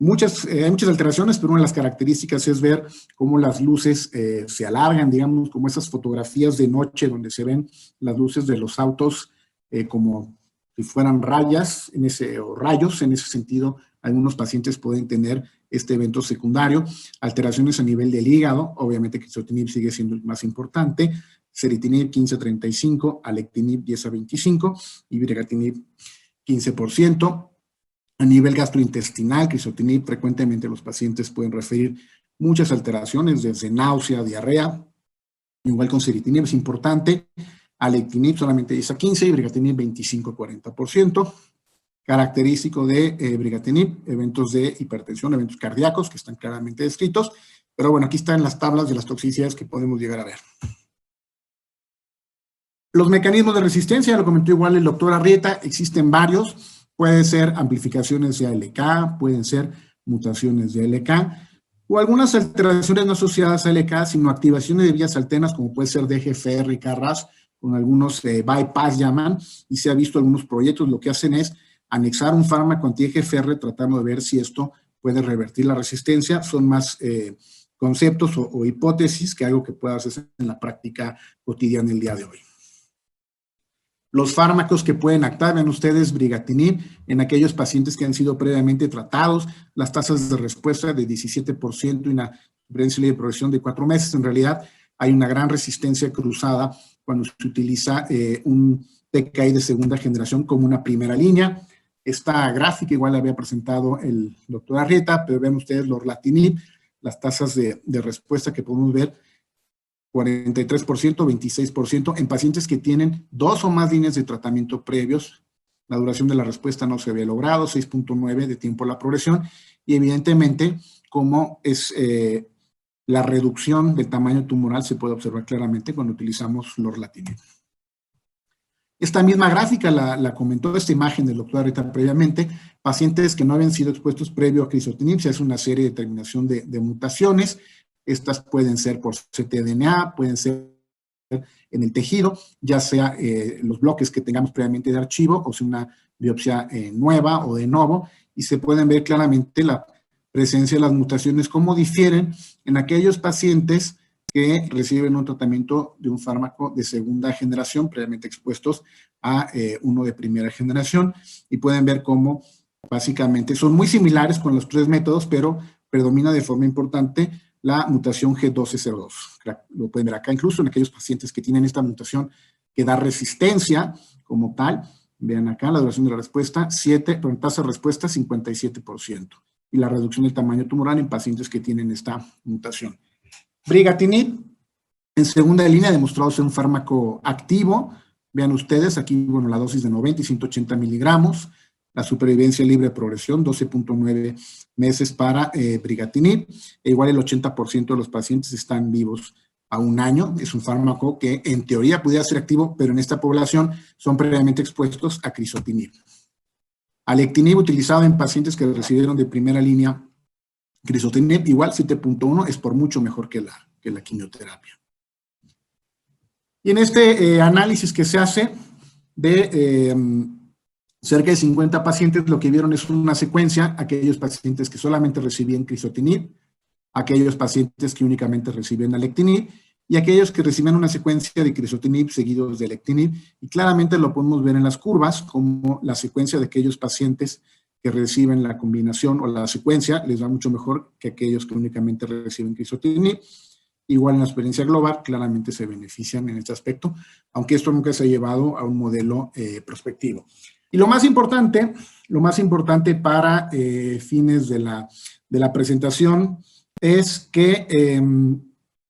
hay muchas alteraciones, pero una de las características es ver cómo las luces se alargan, digamos, como esas fotografías de noche donde se ven las luces de los autos como si fueran rayas o rayos. En ese sentido, algunos pacientes pueden tener este evento secundario, alteraciones a nivel del hígado, obviamente crizotinib sigue siendo el más importante, ceritinib 15-35, alectinib 10-25 y brigatinib 15%. A nivel gastrointestinal, crizotinib, frecuentemente los pacientes pueden referir muchas alteraciones, desde náusea, diarrea, igual con ceritinib es importante, alectinib solamente 10-15 y brigatinib 25-40%. Característico de brigatinib, eventos de hipertensión, eventos cardíacos que están claramente descritos, pero bueno, aquí están las tablas de las toxicidades que podemos llegar a ver. Los mecanismos de resistencia, lo comentó igual el doctor Arrieta, existen varios. Pueden ser amplificaciones de ALK, pueden ser mutaciones de LK, o algunas alteraciones no asociadas a LK, sino activaciones de vías alternas, como puede ser DGFR y KRAS, con algunos bypass llaman, y se ha visto algunos proyectos, lo que hacen es anexar un fármaco anti-EGFR tratando de ver si esto puede revertir la resistencia. Son más conceptos o hipótesis que algo que pueda hacerse en la práctica cotidiana el día de hoy. Los fármacos que pueden actar, ven ustedes, brigatinib, en aquellos pacientes que han sido previamente tratados, las tasas de respuesta de 17% y una supervivencia de progresión de 4 meses. En realidad, hay una gran resistencia cruzada cuando se utiliza un TKI de segunda generación como una primera línea. Esta gráfica igual la había presentado el doctor Arrieta, pero ven ustedes lorlatinib, las tasas de respuesta que podemos ver, 43%, 26% en pacientes que tienen 2 o más líneas de tratamiento previos. La duración de la respuesta no se había logrado, 6.9 de tiempo a la progresión, y evidentemente, como es la reducción del tamaño tumoral se puede observar claramente cuando utilizamos lorlatinib. Esta misma gráfica la comentó esta imagen del doctor Arrieta previamente, pacientes que no habían sido expuestos previo a crizotinib, se hace una serie de determinación de mutaciones. Estas pueden ser por ctDNA, pueden ser en el tejido, ya sea los bloques que tengamos previamente de archivo o sea una biopsia nueva o de novo, y se pueden ver claramente la presencia de las mutaciones, cómo difieren en aquellos pacientes que reciben un tratamiento de un fármaco de segunda generación, previamente expuestos a uno de primera generación, y pueden ver cómo básicamente son muy similares con los 3 métodos, pero predomina de forma importante la mutación G1202. Lo pueden ver acá, incluso en aquellos pacientes que tienen esta mutación que da resistencia como tal. Vean acá la duración de la respuesta, tasa de respuesta 57%. Y la reducción del tamaño tumoral en pacientes que tienen esta mutación. Brigatinib, en segunda línea, ha demostrado ser un fármaco activo. Vean ustedes, aquí, bueno, la dosis de 90 y 180 miligramos. La supervivencia libre de progresión, 12.9 meses para brigatinib. Igual el 80% de los pacientes están vivos a 1 año. Es un fármaco que en teoría pudiera ser activo, pero en esta población son previamente expuestos a crizotinib. Alectinib, utilizado en pacientes que recibieron de primera línea crizotinib, igual 7.1, es por mucho mejor que la quimioterapia. Y en este análisis que se hace de cerca de 50 pacientes, lo que vieron es una secuencia, aquellos pacientes que solamente recibían crizotinib, aquellos pacientes que únicamente recibían alectinib, y aquellos que reciben una secuencia de crizotinib seguidos de alectinib, y claramente lo podemos ver en las curvas, como la secuencia de aquellos pacientes que reciben la combinación o la secuencia les va mucho mejor que aquellos que únicamente reciben crizotinib. Igual en la experiencia global, claramente se benefician en este aspecto, aunque esto nunca se ha llevado a un modelo prospectivo. Y lo más importante para fines de la presentación es que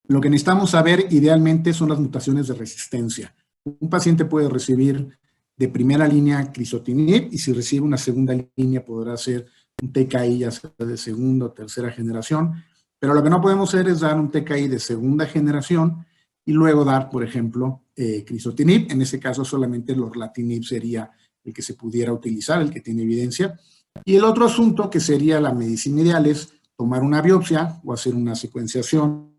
lo que necesitamos saber idealmente son las mutaciones de resistencia. Un paciente puede recibir de primera línea crizotinib y si recibe una segunda línea podrá ser un TKI ya sea de segunda o tercera generación, pero lo que no podemos hacer es dar un TKI de segunda generación y luego dar, por ejemplo, crizotinib. En ese caso solamente lorlatinib sería el que se pudiera utilizar, el que tiene evidencia. Y el otro asunto que sería la medicina ideal es tomar una biopsia o hacer una secuenciación,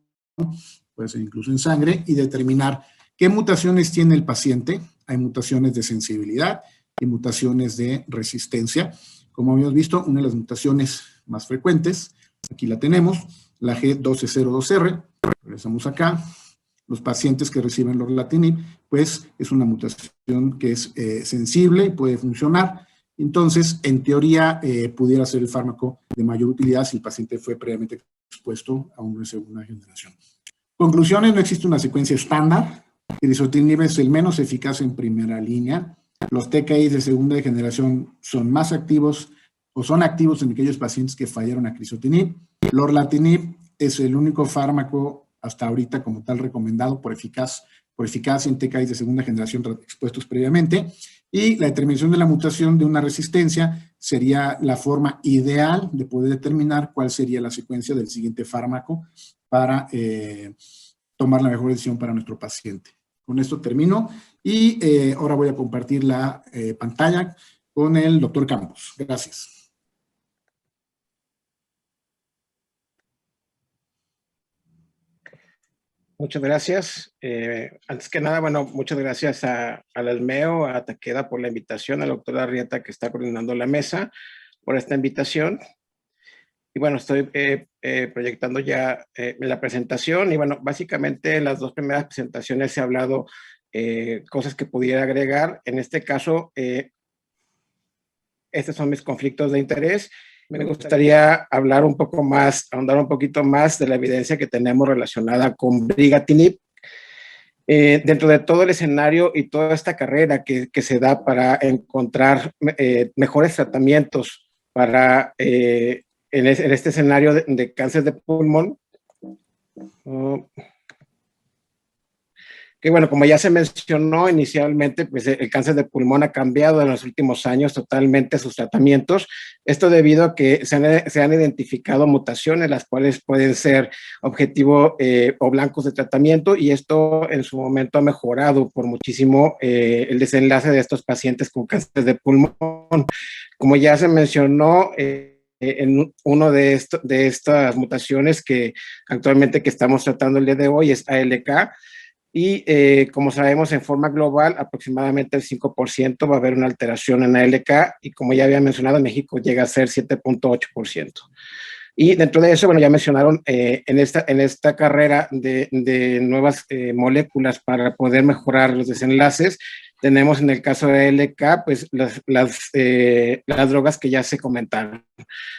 puede ser incluso en sangre, y determinar qué mutaciones tiene el paciente. Hay mutaciones de sensibilidad y mutaciones de resistencia. Como habíamos visto, una de las mutaciones más frecuentes, aquí la tenemos, la G1202R, regresamos acá. Los pacientes que reciben lorlatinib, pues es una mutación que es sensible y puede funcionar. Entonces, en teoría, pudiera ser el fármaco de mayor utilidad si el paciente fue previamente expuesto a una segunda generación. Conclusiones: no existe una secuencia estándar. Crizotinib es el menos eficaz en primera línea. Los TKIs de segunda generación son más activos o son activos en aquellos pacientes que fallaron a crizotinib. Lorlatinib es el único fármaco hasta ahorita como tal recomendado por eficacia en TKIs de segunda generación expuestos previamente, y la determinación de la mutación de una resistencia sería la forma ideal de poder determinar cuál sería la secuencia del siguiente fármaco para tomar la mejor decisión para nuestro paciente. Con esto termino y ahora voy a compartir la pantalla con el doctor Campos. Gracias. Muchas gracias. Antes que nada, bueno, muchas gracias al Almeo, a Takeda por la invitación, a la doctora Arrieta que está coordinando la mesa por esta invitación. Y bueno, estoy proyectando ya la presentación y bueno, básicamente en las dos primeras presentaciones he hablado cosas que pudiera agregar. En este caso, estos son mis conflictos de interés. Me gustaría hablar un poco más, ahondar un poquito más de la evidencia que tenemos relacionada con brigatinib. Dentro de todo el escenario y toda esta carrera que se da para encontrar mejores tratamientos para en este escenario de cáncer de pulmón, que bueno, como ya se mencionó inicialmente, pues el cáncer de pulmón ha cambiado en los últimos años totalmente sus tratamientos. Esto debido a que se han identificado mutaciones, las cuales pueden ser objetivo o blancos de tratamiento, y esto en su momento ha mejorado por muchísimo el desenlace de estos pacientes con cáncer de pulmón. Como ya se mencionó, en uno de estas mutaciones que actualmente que estamos tratando el día de hoy es ALK, y como sabemos en forma global aproximadamente el 5% va a haber una alteración en ALK, y como ya había mencionado en México llega a ser 7.8%. Y dentro de eso, bueno, ya mencionaron en esta carrera de nuevas moléculas para poder mejorar los desenlaces, tenemos en el caso de ALK, pues las drogas que ya se comentaron.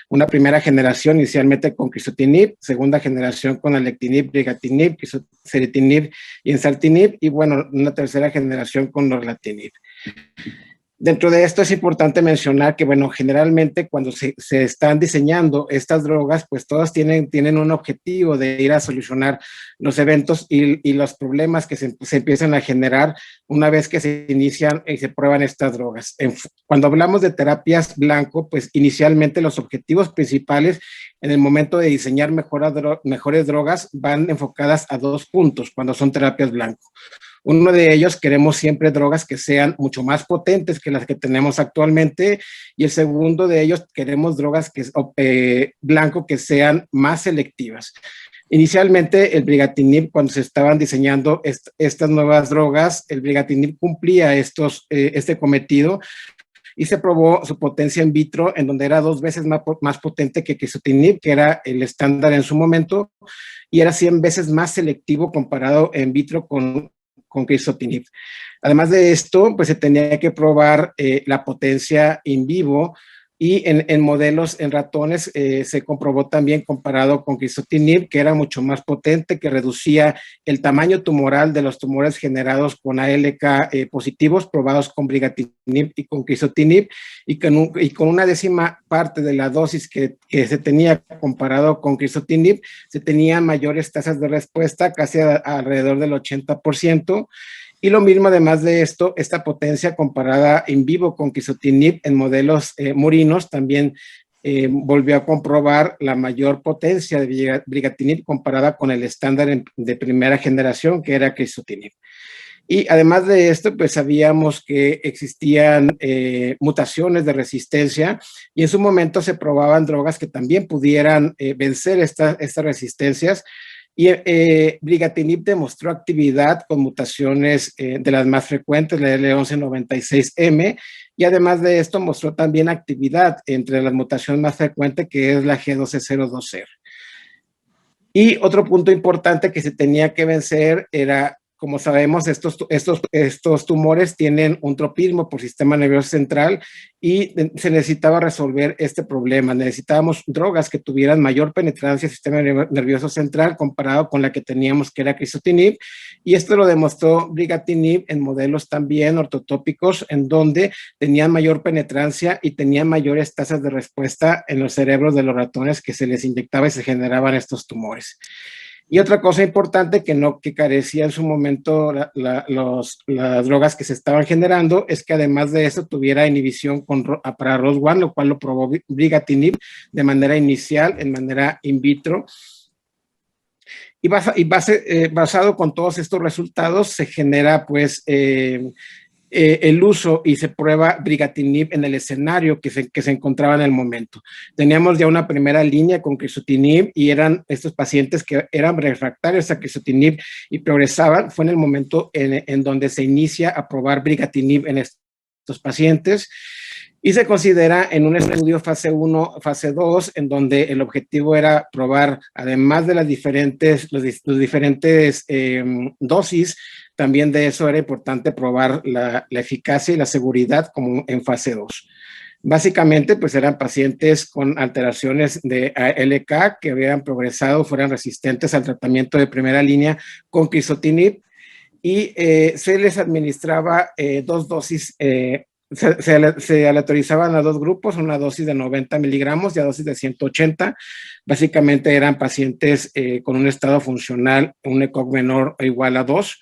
Una primera generación inicialmente con crizotinib, segunda generación con alectinib, brigatinib, crizotinib y ensartinib, y bueno, una tercera generación con lorlatinib. Dentro de esto es importante mencionar que, bueno, generalmente cuando se están diseñando estas drogas, pues todas tienen un objetivo de ir a solucionar los eventos y los problemas que se empiezan a generar una vez que se inician y se prueban estas drogas. Cuando hablamos de terapias blanco, pues inicialmente los objetivos principales en el momento de diseñar mejores drogas van enfocadas a dos puntos cuando son terapias blanco. Uno de ellos, queremos siempre drogas que sean mucho más potentes que las que tenemos actualmente, y el segundo de ellos, queremos drogas blanco que sean más selectivas. Inicialmente, el brigatinib, cuando se estaban diseñando estas nuevas drogas, el brigatinib cumplía este cometido, y se probó su potencia in vitro, en donde era 2 veces más potente que crizotinib, que era el estándar en su momento, y era 100 veces más selectivo comparado in vitro con crizotinib. Además de esto, pues se tenía que probar la potencia in vivo, y en modelos en ratones se comprobó también comparado con crizotinib que era mucho más potente, que reducía el tamaño tumoral de los tumores generados con ALK positivos probados con brigatinib y con crizotinib, y con una 10ª parte de la dosis que se tenía comparado con crizotinib, se tenían mayores tasas de respuesta, casi alrededor del 80%. Y lo mismo, además de esto, esta potencia comparada in vivo con crizotinib en modelos murinos también volvió a comprobar la mayor potencia de brigatinib comparada con el estándar de primera generación, que era crizotinib. Y además de esto, pues sabíamos que existían mutaciones de resistencia, y en su momento se probaban drogas que también pudieran vencer estas resistencias. Y brigatinib demostró actividad con mutaciones de las más frecuentes, la L1196M, y además de esto mostró también actividad entre las mutaciones más frecuentes, que es la G1202R. Y otro punto importante que se tenía que vencer era, como sabemos, estos tumores tienen un tropismo por sistema nervioso central, y se necesitaba resolver este problema. Necesitábamos drogas que tuvieran mayor penetrancia del sistema nervioso central comparado con la que teníamos, que era crizotinib, y esto lo demostró brigatinib en modelos también ortotópicos, en donde tenían mayor penetrancia y tenían mayores tasas de respuesta en los cerebros de los ratones que se les inyectaba y se generaban estos tumores. Y otra cosa importante que carecía en su momento las drogas que se estaban generando, es que además de eso tuviera inhibición para ROS1, lo cual lo probó brigatinib de manera inicial, en manera in vitro. Y basado con todos estos resultados, se genera pues el uso y se prueba brigatinib en el escenario que se encontraba en el momento. Teníamos ya una primera línea con crizotinib y eran estos pacientes que eran refractarios a crizotinib y progresaban. Fue en el momento en donde se inicia a probar brigatinib en estos pacientes. Y se considera en un estudio fase 1, fase 2, en donde el objetivo era probar, además de los diferentes dosis, también de eso era importante probar la eficacia y la seguridad como en fase 2. Básicamente, pues eran pacientes con alteraciones de ALK que habían progresado, fueran resistentes al tratamiento de primera línea con crizotinib y se les administraba 2 dosis. Se aleatorizaban a 2 grupos, una dosis de 90 miligramos y a dosis de 180. Básicamente eran pacientes con un estado funcional, un ECOG menor o igual a 2.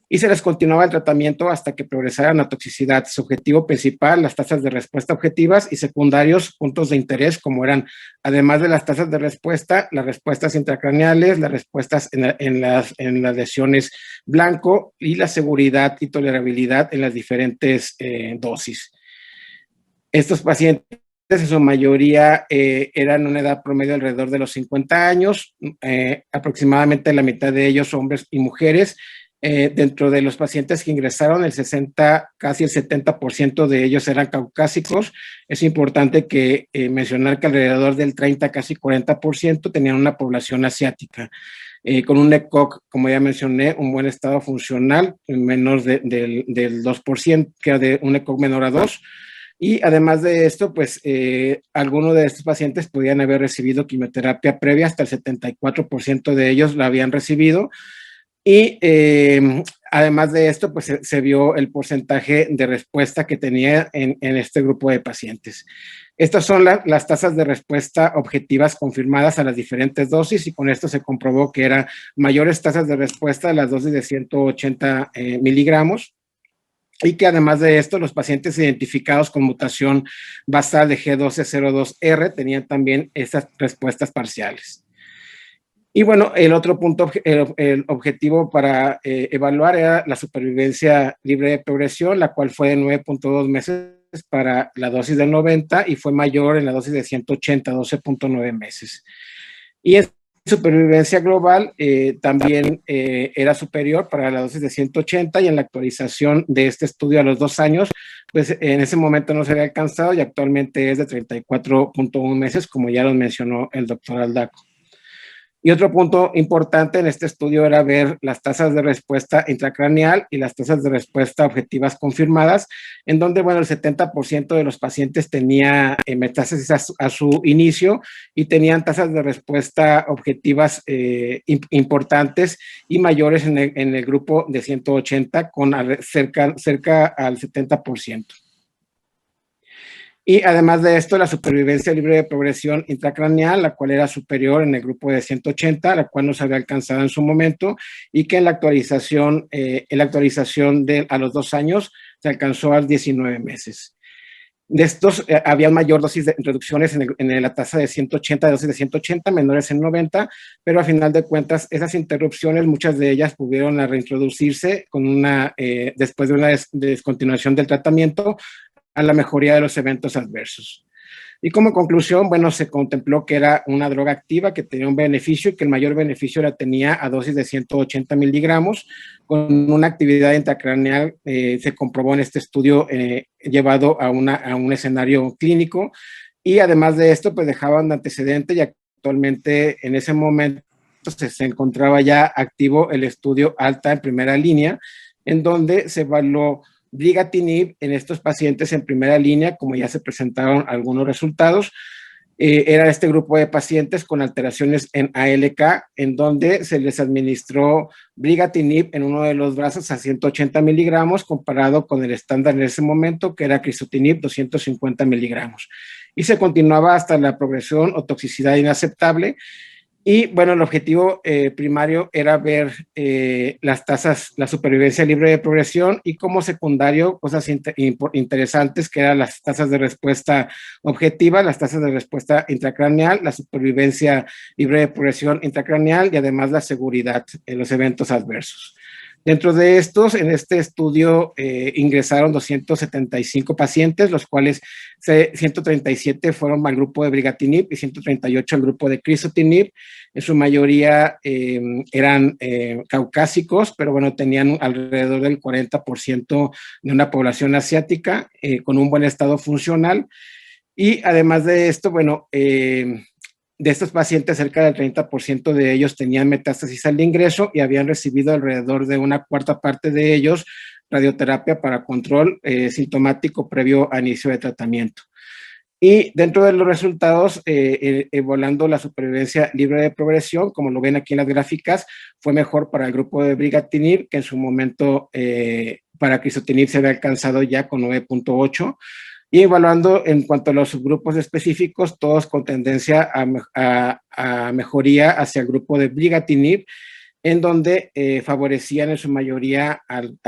Y se les continuaba el tratamiento hasta que progresaran a toxicidad. Su objetivo principal, las tasas de respuesta objetivas y secundarios, puntos de interés, como eran, además de las tasas de respuesta, las respuestas intracraneales, las respuestas en las lesiones blanco y la seguridad y tolerabilidad en las diferentes dosis. Estos pacientes en su mayoría eran una edad promedio alrededor de los 50 años, aproximadamente la mitad de ellos hombres y mujeres. Dentro de los pacientes que ingresaron, casi el 70% de ellos eran caucásicos. Es importante mencionar que alrededor del 30, casi 40% tenían una población asiática, con un ECOG, como ya mencioné, un buen estado funcional, menos del 2%, que era de un ECOG menor a 2. Y además de esto, pues algunos de estos pacientes podían haber recibido quimioterapia previa, hasta el 74% de ellos la habían recibido. Y además de esto, pues se vio el porcentaje de respuesta que tenía en este grupo de pacientes. Estas son las tasas de respuesta objetivas confirmadas a las diferentes dosis y con esto se comprobó que eran mayores tasas de respuesta a las dosis de 180 miligramos y que además de esto los pacientes identificados con mutación basal de G1202R tenían también esas respuestas parciales. Y bueno, el otro punto, el objetivo para evaluar era la supervivencia libre de progresión, la cual fue de 9.2 meses para la dosis de 90 y fue mayor en la dosis de 180, 12.9 meses. Y en supervivencia global también era superior para la dosis de 180 y en la actualización de este estudio a los 2 años, pues en ese momento no se había alcanzado y actualmente es de 34.1 meses, como ya lo mencionó el doctor Aldaco. Y otro punto importante en este estudio era ver las tasas de respuesta intracraneal y las tasas de respuesta objetivas confirmadas, en donde, bueno, el 70% de los pacientes tenía metástasis a su inicio y tenían tasas de respuesta objetivas importantes y mayores en el grupo de 180, con cerca al 70%. Y además de esto, la supervivencia libre de progresión intracraneal, la cual era superior en el grupo de 180, la cual no se había alcanzado en su momento, y que en la actualización a los 2 años se alcanzó a 19 meses. De estos, había mayor dosis de reducciones en la tasa de 180, de dosis de 180, menores en 90, pero a final de cuentas, esas interrupciones, muchas de ellas pudieron reintroducirse después de una descontinuación del tratamiento, a la mejoría de los eventos adversos. Y como conclusión, bueno, se contempló que era una droga activa que tenía un beneficio y que el mayor beneficio la tenía a dosis de 180 miligramos, con una actividad intracraneal, se comprobó en este estudio llevado a un escenario clínico, y además de esto, pues dejaba un antecedente y actualmente en ese momento se encontraba ya activo el estudio ALTA en primera línea, en donde se evaluó brigatinib en estos pacientes en primera línea, como ya se presentaron algunos resultados. Era este grupo de pacientes con alteraciones en ALK, en donde se les administró brigatinib en uno de los brazos a 180 miligramos, comparado con el estándar en ese momento, que era crizotinib 250 miligramos. Y se continuaba hasta la progresión o toxicidad inaceptable. Y bueno, el objetivo primario era ver las tasas, la supervivencia libre de progresión, y como secundario cosas interesantes, que eran las tasas de respuesta objetiva, las tasas de respuesta intracraneal, la supervivencia libre de progresión intracraneal y además la seguridad en los eventos adversos. Dentro de estos, en este estudio ingresaron 275 pacientes, los cuales 137 fueron al grupo de brigatinib y 138 al grupo de crizotinib. En su mayoría eran caucásicos, pero bueno, tenían alrededor del 40% de una población asiática con un buen estado funcional. Y además de esto, bueno, de estos pacientes, cerca del 30% de ellos tenían metástasis al ingreso y habían recibido alrededor de una cuarta parte de ellos radioterapia para control sintomático previo a inicio de tratamiento. Y dentro de los resultados, evaluando la supervivencia libre de progresión, como lo ven aquí en las gráficas, fue mejor para el grupo de brigatinib, que en su momento para crizotinib se había alcanzado ya con 9.8. Y evaluando en cuanto a los subgrupos específicos, todos con tendencia a mejoría hacia el grupo de brigatinib, en donde favorecían en su mayoría al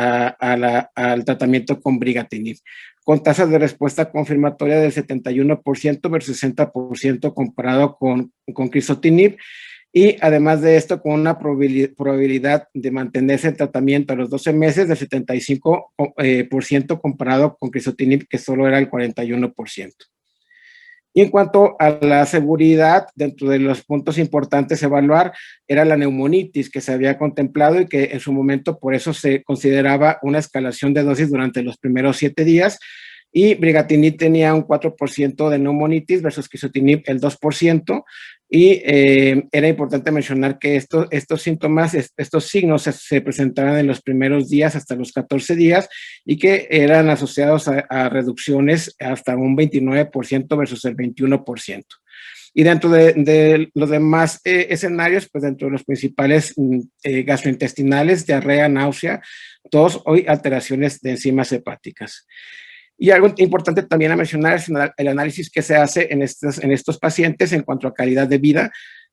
tratamiento con brigatinib, con tasas de respuesta confirmatoria del 71% versus 60% comparado con crizotinib. Y además de esto, con una probabilidad de mantenerse en tratamiento a los 12 meses del 75% comparado con crizotinib, que solo era el 41%. Y en cuanto a la seguridad, dentro de los puntos importantes a evaluar, era la neumonitis que se había contemplado y que en su momento por eso se consideraba una escalación de dosis durante los primeros 7 días. Y brigatinib tenía un 4% de neumonitis versus crizotinib el 2%. Y era importante mencionar que estos síntomas, estos signos se presentaban en los primeros días hasta los 14 días y que eran asociados a reducciones hasta un 29% versus el 21%. Y dentro de los demás escenarios, pues dentro de los principales gastrointestinales, diarrea, náusea, tos o alteraciones de enzimas hepáticas. Y algo importante también a mencionar es el análisis que se hace en estos pacientes en cuanto a calidad de vida.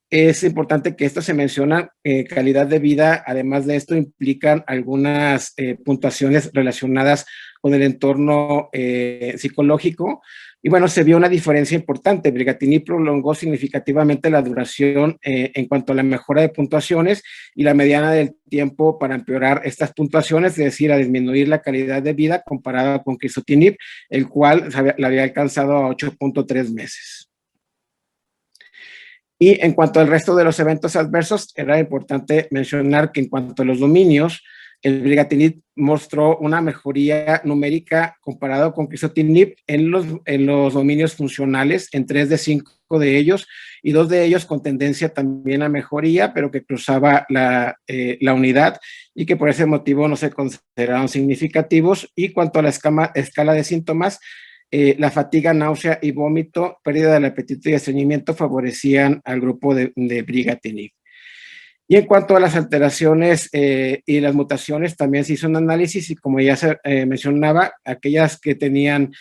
Es importante que esto se menciona, calidad de vida, además de esto implican algunas puntuaciones relacionadas con el entorno psicológico. Y bueno, se vio una diferencia importante. Brigatinib prolongó significativamente la duración en cuanto a la mejora de puntuaciones y la mediana del tiempo para empeorar estas puntuaciones, es decir, a disminuir la calidad de vida comparada con crizotinib, el cual la había alcanzado a 8.3 meses. Y en cuanto al resto de los eventos adversos, era importante mencionar que en cuanto a los dominios, el brigatinib mostró una mejoría numérica comparado con crizotinib en los dominios funcionales, en 3 de 5 de ellos, y 2 de ellos con tendencia también a mejoría, pero que cruzaba la unidad y que por ese motivo no se consideraron significativos. Y cuanto a la escala de síntomas, la fatiga, náusea y vómito, pérdida del apetito y estreñimiento favorecían al grupo de brigatinib. Y en cuanto a las alteraciones y las mutaciones, también se hizo un análisis y como ya se mencionaba, aquellas que tenían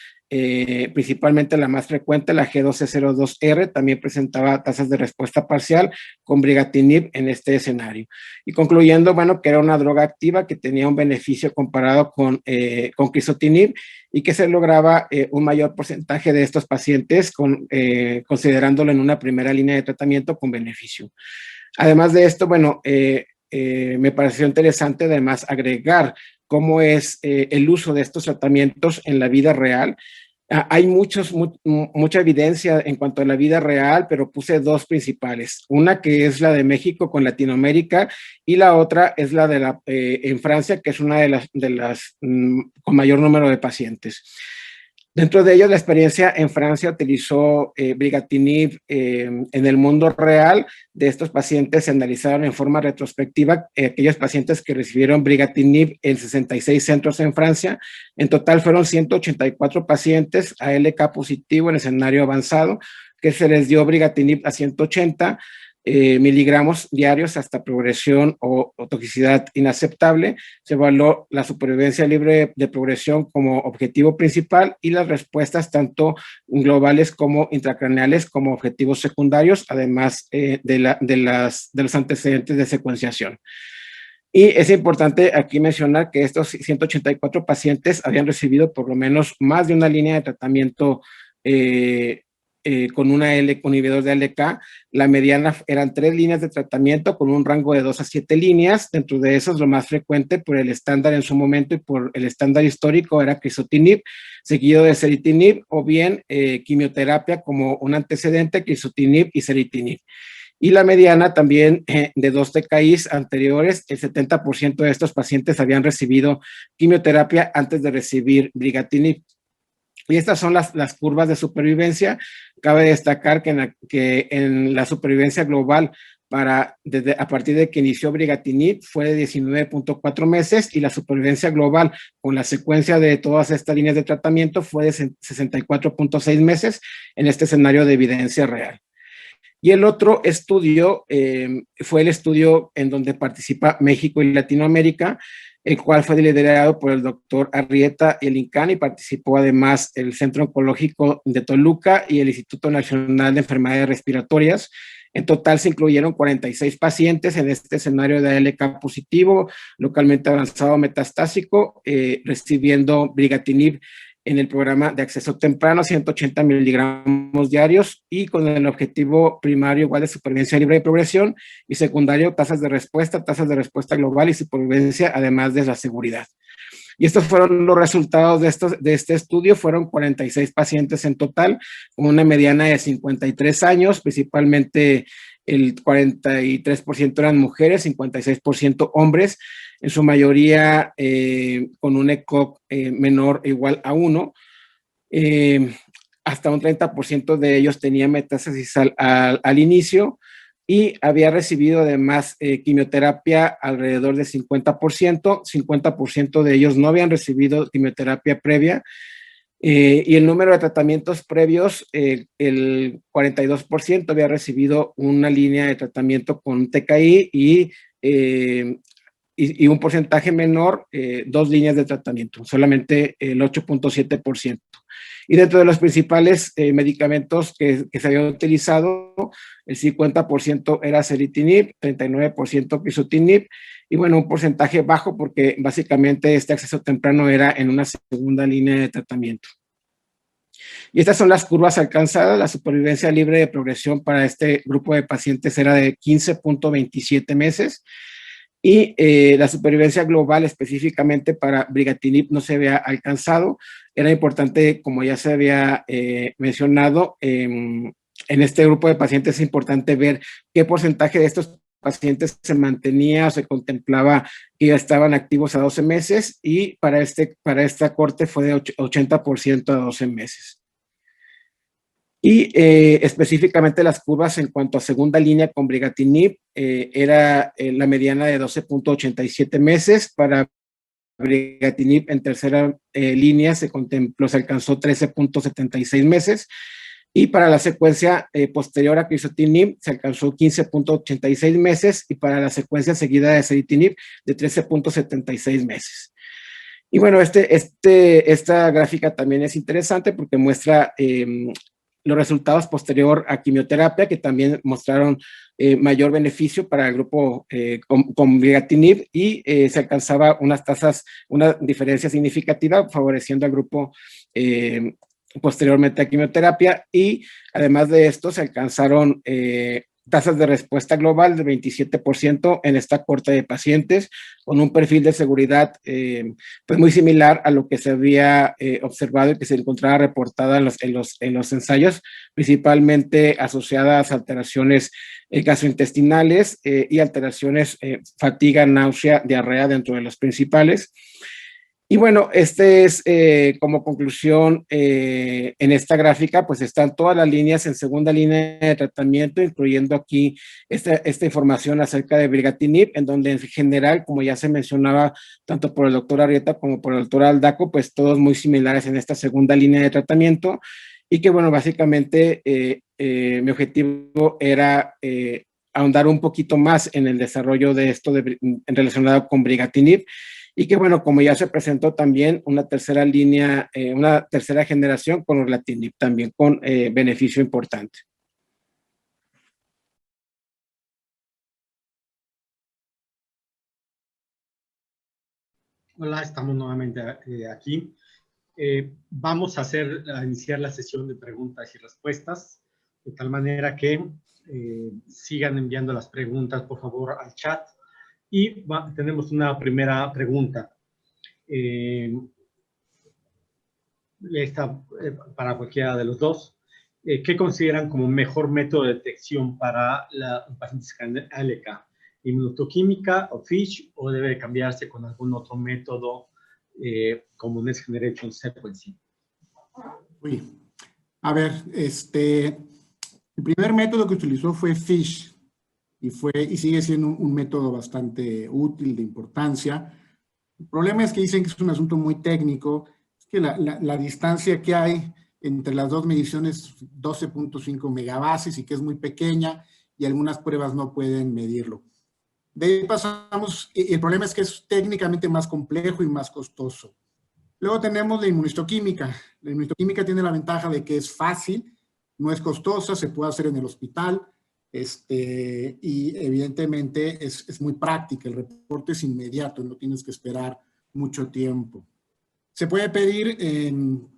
principalmente la más frecuente, la G1202R, también presentaba tasas de respuesta parcial con brigatinib en este escenario. Y concluyendo, bueno, que era una droga activa que tenía un beneficio comparado con crizotinib y que se lograba un mayor porcentaje de estos pacientes considerándolo en una primera línea de tratamiento con beneficio. Además de esto, bueno, me pareció interesante además agregar cómo es el uso de estos tratamientos en la vida real. Hay mucha evidencia en cuanto a la vida real, pero puse 2 principales. Una que es la de México con Latinoamérica y la otra es la de en Francia, que es una de las con mayor número de pacientes. Dentro de ellos, la experiencia en Francia utilizó brigatinib en el mundo real. De estos pacientes se analizaron en forma retrospectiva aquellos pacientes que recibieron brigatinib en 66 centros en Francia. En total fueron 184 pacientes ALK positivo en escenario avanzado, que se les dio brigatinib a 180 miligramos diarios hasta progresión o toxicidad inaceptable. Se evaluó la supervivencia libre de progresión como objetivo principal y las respuestas tanto globales como intracraneales como objetivos secundarios, además de los antecedentes de secuenciación. Y es importante aquí mencionar que estos 184 pacientes habían recibido por lo menos más de una línea de tratamiento con un inhibidor de ALK, la mediana eran 3 líneas de tratamiento con un rango de 2 a 7 líneas. Dentro de esos, lo más frecuente por el estándar en su momento y por el estándar histórico era crizotinib, seguido de ceritinib, o bien quimioterapia como un antecedente, crizotinib y ceritinib. Y la mediana también de 2 TKIs anteriores, el 70% de estos pacientes habían recibido quimioterapia antes de recibir brigatinib. Y estas son las curvas de supervivencia. Cabe destacar que en la supervivencia global a partir de que inició brigatinib fue de 19.4 meses, y la supervivencia global con la secuencia de todas estas líneas de tratamiento fue de 64.6 meses en este escenario de evidencia real. Y el otro estudio fue el estudio en donde participa México y Latinoamérica, el cual fue liderado por el doctor Arrieta y el INCAN, y participó además el Centro Oncológico de Toluca y el Instituto Nacional de Enfermedades Respiratorias. En total se incluyeron 46 pacientes en este escenario de ALK positivo, localmente avanzado metastásico, recibiendo brigatinib en el programa de acceso temprano, 180 miligramos diarios, y con el objetivo primario igual de supervivencia libre de progresión, y secundario tasas de respuesta global y supervivencia, además de la seguridad. Y estos fueron los resultados de este estudio. Fueron 46 pacientes en total, con una mediana de 53 años, principalmente el 43% eran mujeres, 56% hombres, en su mayoría con un ECOG menor o igual a 1. Hasta un 30% de ellos tenía metástasis al inicio, y había recibido además quimioterapia alrededor de 50% de ellos no habían recibido quimioterapia previa, y el número de tratamientos previos, el 42% había recibido una línea de tratamiento con TKI, y un porcentaje menor, 2 líneas de tratamiento, solamente el 8.7%. Y dentro de los principales medicamentos que se habían utilizado, el 50% era ceritinib, 39% crizotinib, y bueno, un porcentaje bajo porque básicamente este acceso temprano era en una segunda línea de tratamiento. Y estas son las curvas alcanzadas. La supervivencia libre de progresión para este grupo de pacientes era de 15.27 meses, y la supervivencia global específicamente para brigatinib no se había alcanzado. Era importante, como ya se había mencionado, en este grupo de pacientes es importante ver qué porcentaje de estos pacientes se mantenía o se contemplaba que ya estaban activos a 12 meses, y para esta corte fue de 80% a 12 meses. Y específicamente las curvas en cuanto a segunda línea con brigatinib, era la mediana de 12.87 meses. Para brigatinib en tercera línea se alcanzó 13.76 meses, y para la secuencia posterior a crizotinib se alcanzó 15.86 meses, y para la secuencia seguida de ceritinib de 13.76 meses. Y bueno, esta gráfica también es interesante porque muestra los resultados posterior a quimioterapia, que también mostraron mayor beneficio para el grupo con brigatinib, y se alcanzaba una diferencia significativa favoreciendo al grupo posteriormente a quimioterapia. Y además de esto se alcanzaron tasas de respuesta global de 27% en esta corte de pacientes, con un perfil de seguridad pues muy similar a lo que se había observado y que se encontraba reportada en los ensayos, principalmente asociadas a alteraciones gastrointestinales y alteraciones fatiga, náusea, diarrea dentro de los principales. Y bueno, es como conclusión en esta gráfica, pues están todas las líneas en segunda línea de tratamiento, incluyendo aquí esta información acerca de brigatinib, en donde en general, como ya se mencionaba tanto por el doctor Arrieta como por el doctor Aldaco, pues todos muy similares en esta segunda línea de tratamiento, y que bueno, básicamente mi objetivo era ahondar un poquito más en el desarrollo de esto relacionado con brigatinib. Y que bueno, como ya se presentó también una tercera línea, una tercera generación con orlatinib, también con beneficio importante. Hola, estamos nuevamente aquí. Vamos a iniciar la sesión de preguntas y respuestas, de tal manera que sigan enviando las preguntas, por favor, al chat. Y tenemos una primera pregunta. Para cualquiera de los dos. ¿Qué consideran como mejor método de detección para pacientes con ALK? ¿Inmunoquímica o FISH, o debe cambiarse con algún otro método como Next Generation Sequencing? Uy, a ver, el primer método que utilizó fue FISH y sigue siendo un método bastante útil, de importancia. El problema es que dicen que es un asunto muy técnico, es que la distancia que hay entre las dos mediciones, 12.5 megabases, y que es muy pequeña, y algunas pruebas no pueden medirlo. De ahí pasamos, y el problema es que es técnicamente más complejo y más costoso. Luego tenemos la inmunistoquímica. La inmunistoquímica tiene la ventaja de que es fácil, no es costosa, se puede hacer en el hospital, y evidentemente es muy práctica, el reporte es inmediato, no tienes que esperar mucho tiempo. Se puede pedir en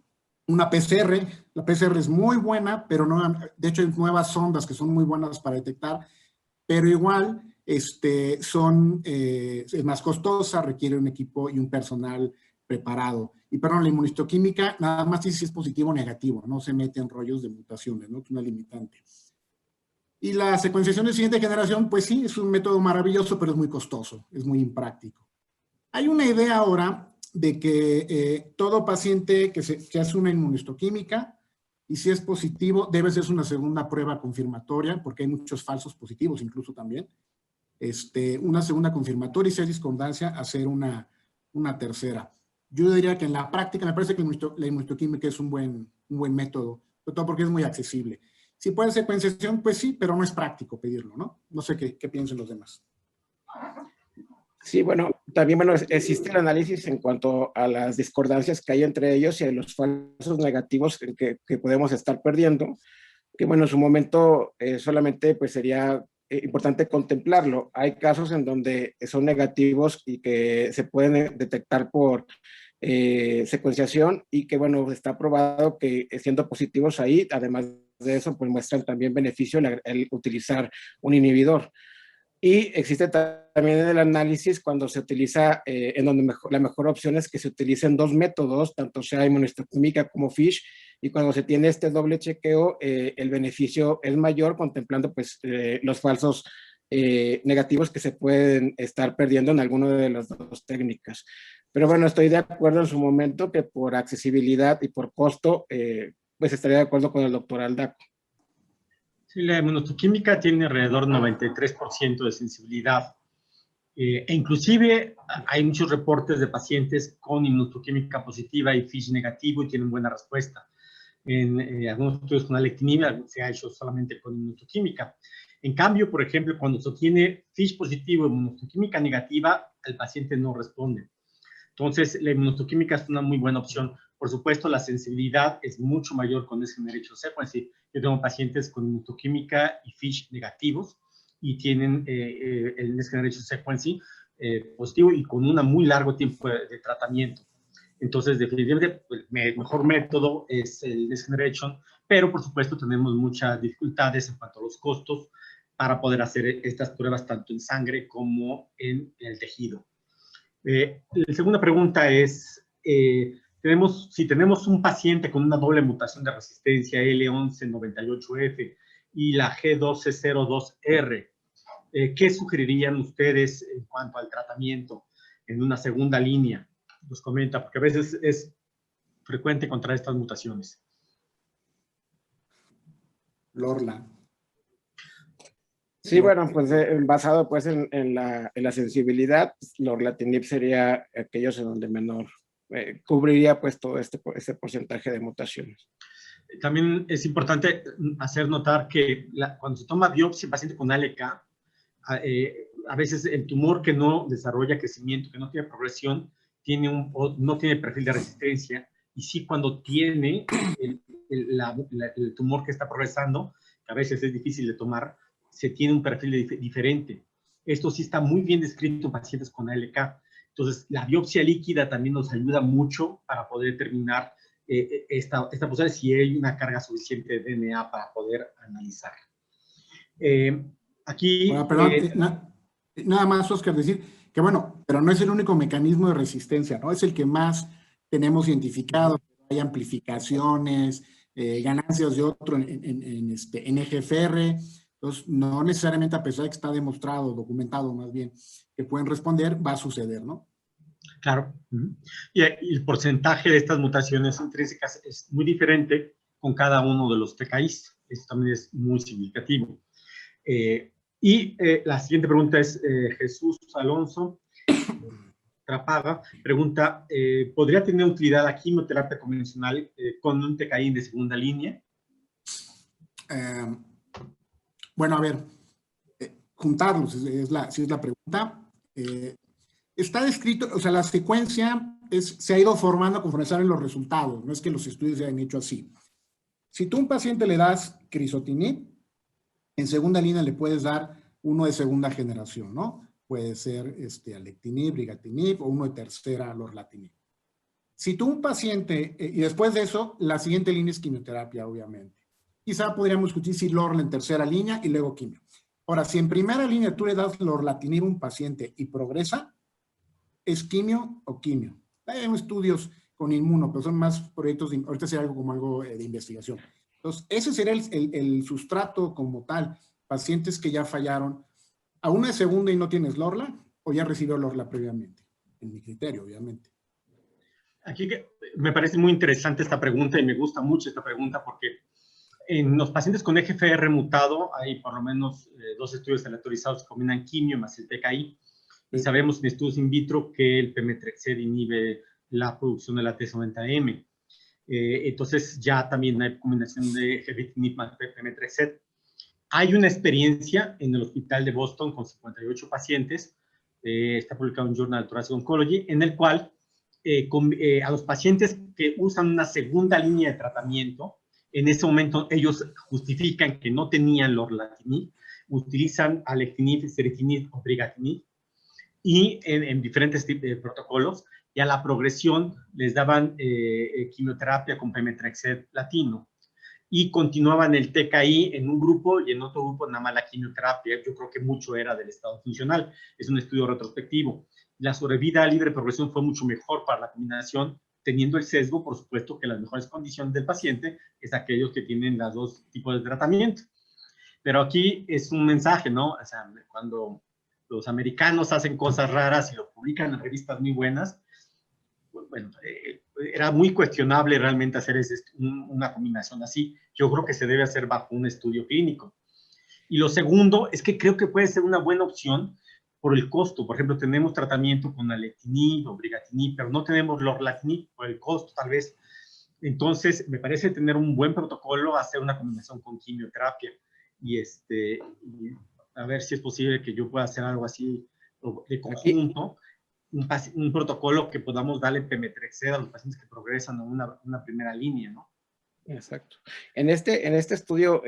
una PCR, la PCR es muy buena, pero no, de hecho hay nuevas sondas que son muy buenas para detectar, pero igual es más costosa, requiere un equipo y un personal preparado. Y perdón, la inmunistoquímica nada más dice si es positivo o negativo, no se mete en rollos de mutaciones, ¿no? Es una limitante. Y la secuenciación de siguiente generación, pues sí, es un método maravilloso, pero es muy costoso, es muy impráctico. Hay una idea ahora de que todo paciente que hace una inmunistoquímica, y si es positivo, debe hacerse una segunda prueba confirmatoria, porque hay muchos falsos positivos incluso también. Una segunda confirmatoria, y si hay discordancia, hacer una tercera. Yo diría que en la práctica me parece que la inmunistoquímica es un buen método, sobre todo porque es muy accesible. Si puede secuenciación, pues sí, pero no es práctico pedirlo, ¿no? No sé qué piensan los demás. Sí, bueno, también existe el análisis en cuanto a las discordancias que hay entre ellos y a los falsos negativos que podemos estar perdiendo, que bueno, en su momento solamente pues sería importante contemplarlo. Hay casos en donde son negativos y que se pueden detectar por secuenciación, y que bueno, está probado que siendo positivos ahí, además de eso, pues muestran también beneficio el utilizar un inhibidor. Y existe también el análisis cuando se utiliza, en donde la mejor opción es que se utilicen dos métodos, tanto sea inmunistoquímica como FISH, y cuando se tiene este doble chequeo, el beneficio es mayor, contemplando pues los falsos negativos que se pueden estar perdiendo en alguna de las dos técnicas. Pero bueno, estoy de acuerdo en su momento que por accesibilidad y por costo, pues estaría de acuerdo con el doctor Aldaco. Sí, la inmunoquímica tiene alrededor del 93% de sensibilidad. E inclusive hay muchos reportes de pacientes con inmunoquímica positiva y FISH negativo y tienen buena respuesta. En algunos estudios con alectinib se ha hecho solamente con inmunoquímica. En cambio, por ejemplo, cuando se tiene FISH positivo y inmunoquímica negativa, el paciente no responde. Entonces, la inmunoquímica es una muy buena opción. Por supuesto, la sensibilidad es mucho mayor con Next Generation Sequencing. Yo tengo pacientes con inmunoquímica y FISH negativos y tienen el Next Generation Sequencing positivo y con un muy largo tiempo de tratamiento. Entonces, definitivamente, el mejor método es el Next Generation, pero por supuesto tenemos muchas dificultades en cuanto a los costos para poder hacer estas pruebas tanto en sangre como en el tejido. La segunda pregunta es, si tenemos un paciente con una doble mutación de resistencia L1198F y la G1202R, ¿qué sugerirían ustedes en cuanto al tratamiento en una segunda línea? Nos comenta, porque a veces es frecuente encontrar estas mutaciones. Lorla. Sí, bueno, pues basado pues en la sensibilidad, lorlatinib sería aquellos en donde menor cubriría pues todo este porcentaje de mutaciones. También es importante hacer notar que cuando se toma biopsia en paciente con ALK, a veces el tumor que no desarrolla crecimiento, que no tiene progresión, no tiene perfil de resistencia, y sí cuando tiene el tumor que está progresando, que a veces es difícil de tomar, se tiene un perfil diferente. Esto sí está muy bien descrito en pacientes con ALK. Entonces, la biopsia líquida también nos ayuda mucho para poder determinar esta posibilidad, si hay una carga suficiente de DNA para poder analizar. Aquí... Bueno, perdón, nada más, Oscar, decir que bueno, pero no es el único mecanismo de resistencia, ¿no? Es el que más tenemos identificado. Hay amplificaciones, ganancias de otro en EGFR. Entonces, no necesariamente, a pesar de que está demostrado, documentado más bien, que pueden responder, va a suceder, ¿no? Claro. Y el porcentaje de estas mutaciones intrínsecas es muy diferente con cada uno de los TKIs. Eso también es muy significativo. La siguiente pregunta es Jesús Alonso Trapaga. Pregunta, ¿podría tener utilidad la quimioterapia convencional con un TKI de segunda línea? Bueno, a ver, juntarlos si es la pregunta. Está descrito, o sea, la secuencia se ha ido formando conforme salen los resultados, no es que los estudios se hayan hecho así. Si tú a un paciente le das crizotinib, en segunda línea le puedes dar uno de segunda generación, ¿no? Puede ser alectinib, brigatinib o uno de tercera, lorlatinib. Si tú un paciente, y después de eso, la siguiente línea es quimioterapia, obviamente. Quizá podríamos discutir si lorla en tercera línea y luego quimio. Ahora, si en primera línea tú le das lorlatinib a un paciente y progresa, ¿es quimio o quimio? Hay estudios con inmuno, pero son más proyectos, ahorita sería algo como algo de investigación. Entonces, ese sería el sustrato como tal. Pacientes que ya fallaron a una de segunda y no tienes lorla, o ya recibió lorla previamente, en mi criterio, obviamente. Aquí me parece muy interesante esta pregunta y me gusta mucho esta pregunta porque en los pacientes con EGFR mutado hay por lo menos 2 estudios aleatorizados que combinan quimio más el TKI. Y sabemos en estudios in vitro que el pemetrexed inhibe la producción de la T90M. Entonces ya también hay combinación de gefitinib más pemetrexed. Hay una experiencia en el hospital de Boston con 58 pacientes, está publicado en Journal of Thoracic Oncology, en el cual a los pacientes que usan una segunda línea de tratamiento, en ese momento ellos justifican que no tenían lorlatinib, utilizan alectinib, ceritinib o brigatinib, y en diferentes protocolos, y a la progresión les daban quimioterapia con pemetrexed platino, y continuaban el TKI en un grupo y en otro grupo nada más la quimioterapia. Yo creo que mucho era del estado funcional, es un estudio retrospectivo. La sobrevida libre de progresión fue mucho mejor para la combinación, teniendo el sesgo, por supuesto, que las mejores condiciones del paciente es aquellos que tienen los 2 tipos de tratamiento. Pero aquí es un mensaje, ¿no? O sea, cuando los americanos hacen cosas raras y lo publican en revistas muy buenas, bueno, era muy cuestionable realmente hacer una combinación así. Yo creo que se debe hacer bajo un estudio clínico. Y lo segundo es que creo que puede ser una buena opción por el costo. Por ejemplo, tenemos tratamiento con alectinib o brigatinib, pero no tenemos lorlatinib por el costo, tal vez. Entonces, me parece tener un buen protocolo hacer una combinación con quimioterapia. Y a ver si es posible que yo pueda hacer algo así de conjunto, un protocolo que podamos darle pemetrexed a los pacientes que progresan a una primera línea, ¿no? Exacto. En este estudio,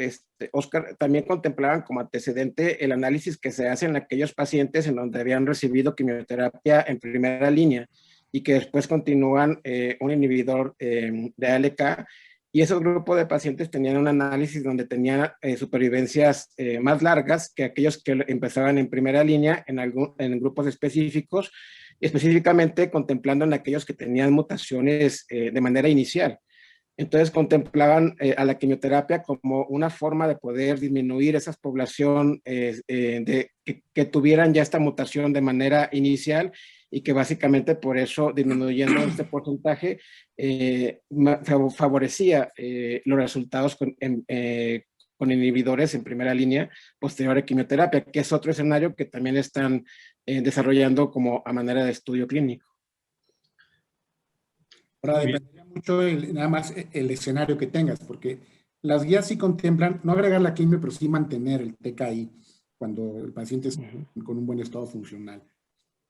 Oscar, también contemplaban como antecedente el análisis que se hace en aquellos pacientes en donde habían recibido quimioterapia en primera línea y que después continúan un inhibidor de ALK, y esos grupos de pacientes tenían un análisis donde tenían supervivencias más largas que aquellos que empezaban en primera línea en grupos específicos, específicamente contemplando en aquellos que tenían mutaciones de manera inicial. Entonces contemplaban a la quimioterapia como una forma de poder disminuir esa población que tuvieran ya esta mutación de manera inicial, y que básicamente por eso, disminuyendo este porcentaje, favorecía los resultados con inhibidores en primera línea posterior a quimioterapia, que es otro escenario que también están desarrollando como a manera de estudio clínico. Ahora dependería mucho nada más el escenario que tengas, porque las guías sí contemplan no agregar la quimio, pero sí mantener el TKI cuando el paciente está con un buen estado funcional.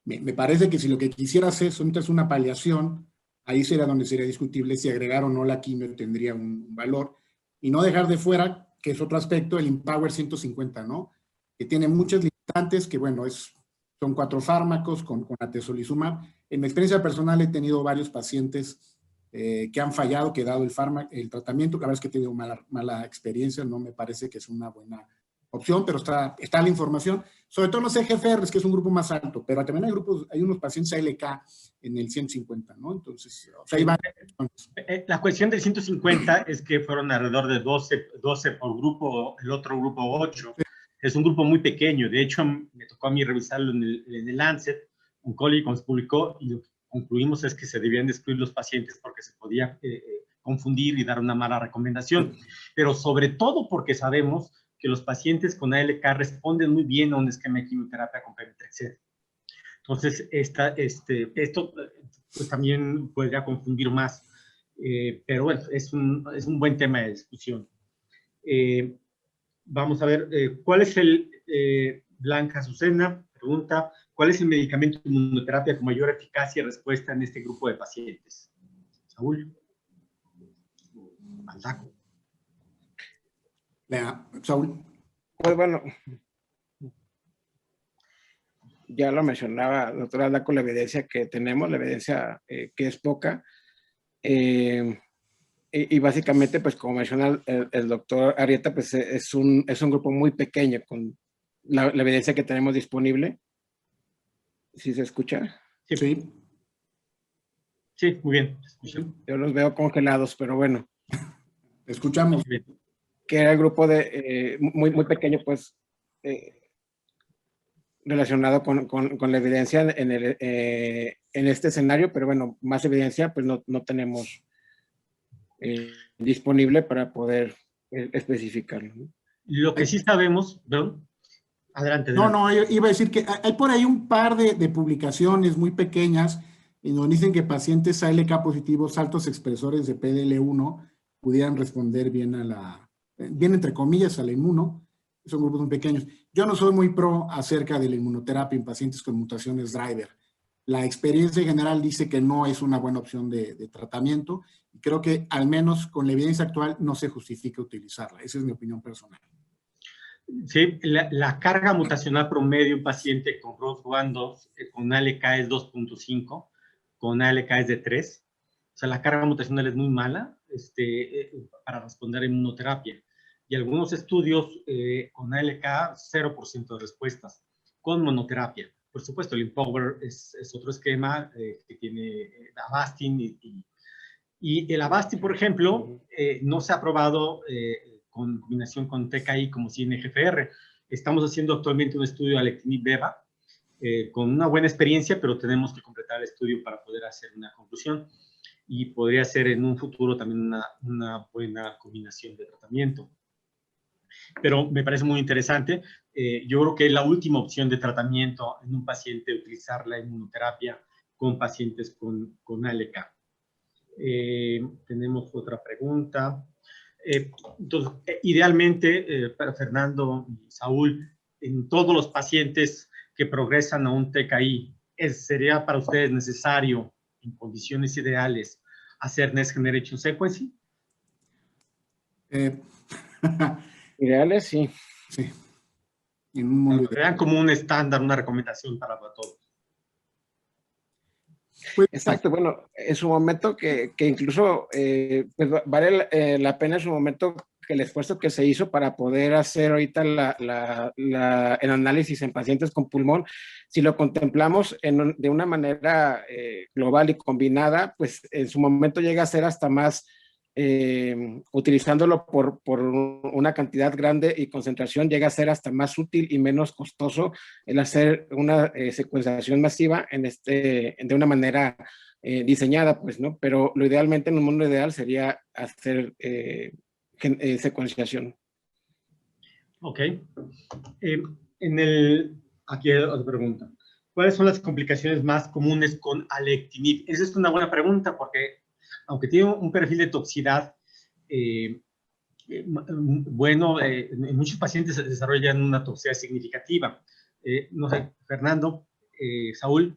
Me parece que si lo que quisiera hacer es una paliación, ahí sería donde sería discutible si agregar o no la quimio tendría un valor, y no dejar de fuera, que es otro aspecto, el Empower 150, ¿no? Que tiene muchas limitantes, que bueno, es Son 4 fármacos con atezolizumab. En mi experiencia personal he tenido varios pacientes que han fallado, que dado el tratamiento, que la verdad es que he tenido mala experiencia, no me parece que es una buena opción, pero está la información, sobre todo los EGFRs, que es un grupo más alto, pero también hay unos pacientes ALK en el 150, ¿no? Entonces, o sea, ahí van. La cuestión del 150 es que fueron alrededor de 12 por grupo, el otro grupo 8. Es un grupo muy pequeño. De hecho, me tocó a mí revisarlo en el Lancet, Oncology, cuando se publicó, y lo que concluimos es que se debían de excluir los pacientes porque se podía confundir y dar una mala recomendación. Pero sobre todo porque sabemos que los pacientes con ALK responden muy bien a un esquema de quimioterapia con pemetrexed. Entonces, esto pues, también podría confundir más. Pero bueno, es un buen tema de discusión. Vamos a ver, ¿cuál es Blanca Azucena pregunta, ¿cuál es el medicamento de inmunoterapia con mayor eficacia y respuesta en este grupo de pacientes? Saúl. Baldaco. Saúl. Pues bueno, ya lo mencionaba, doctora Baldaco, la evidencia que tenemos, la evidencia que es poca. Y básicamente, pues como menciona el doctor Arrieta, pues es un grupo muy pequeño con la evidencia que tenemos disponible. ¿Sí se escucha? Sí. Sí, muy bien. Yo los veo congelados, pero bueno. Escuchamos. Que era el grupo de muy pequeño, pues, relacionado con la evidencia en este escenario, pero bueno, más evidencia, pues no tenemos disponible para poder especificarlo, ¿no? Lo que sí sabemos, perdón, adelante. No, iba a decir que hay por ahí un par de publicaciones muy pequeñas en donde dicen que pacientes ALK positivos, altos expresores de PDL1, pudieran responder bien bien entre comillas, a la inmuno. Son grupos muy pequeños. Yo no soy muy pro acerca de la inmunoterapia en pacientes con mutaciones driver. La experiencia general dice que no es una buena opción de tratamiento y creo que al menos con la evidencia actual no se justifica utilizarla. Esa es mi opinión personal. Sí, la carga mutacional promedio de un paciente con ROS1-2 con ALK es 2.5, con ALK es de 3. O sea, la carga mutacional es muy mala para responder a inmunoterapia. Y algunos estudios con ALK, 0% de respuestas, con monoterapia. Por supuesto, el Empower es otro esquema que tiene Avastin y el Avastin, por ejemplo, no se ha probado con combinación con TKI como si en EGFR. Estamos haciendo actualmente un estudio de alectinib-beva con una buena experiencia, pero tenemos que completar el estudio para poder hacer una conclusión y podría ser en un futuro también una buena combinación de tratamiento. Pero me parece muy interesante. Yo creo que es la última opción de tratamiento en un paciente utilizar la inmunoterapia con pacientes con ALK. Tenemos otra pregunta. Entonces, idealmente, para Fernando y Saúl, en todos los pacientes que progresan a un TKI, ¿sería para ustedes necesario, en condiciones ideales, hacer Next Generation Sequencing? Ideales, sí. Sí. En un mundo vean como un estándar, una recomendación para todos. Pues, exacto, bueno, en su momento que incluso pues vale la pena en su momento que el esfuerzo que se hizo para poder hacer ahorita el análisis en pacientes con pulmón, si lo contemplamos de una manera global y combinada, pues en su momento llega a ser hasta más utilizándolo por una cantidad grande y concentración, llega a ser hasta más útil y menos costoso el hacer una secuenciación masiva de una manera diseñada, pues, ¿no? Pero lo idealmente, en un mundo ideal, sería hacer secuenciación. Ok. Aquí hay otra pregunta. ¿Cuáles son las complicaciones más comunes con alectinib? Esa es una buena pregunta porque aunque tiene un perfil de toxicidad, bueno, en muchos pacientes se desarrollan una toxicidad significativa. No sé, Fernando, Saúl,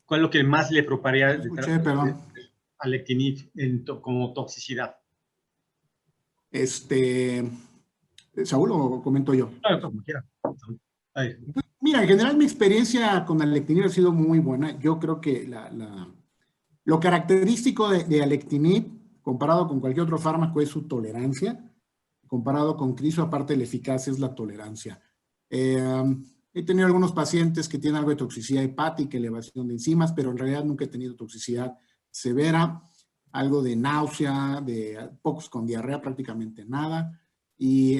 ¿cuál es lo que más le preocuparía alectinib como toxicidad? ¿Saúl o comento yo? Como quiera. Ay, Mira, en general mi experiencia con alectinib ha sido muy buena. Yo creo que lo característico de alectinib, comparado con cualquier otro fármaco, es su tolerancia. Comparado con criso, aparte de la eficacia, es la tolerancia. He tenido algunos pacientes que tienen algo de toxicidad hepática, elevación de enzimas, pero en realidad nunca he tenido toxicidad severa, algo de náusea, de pocos con diarrea, prácticamente nada. Y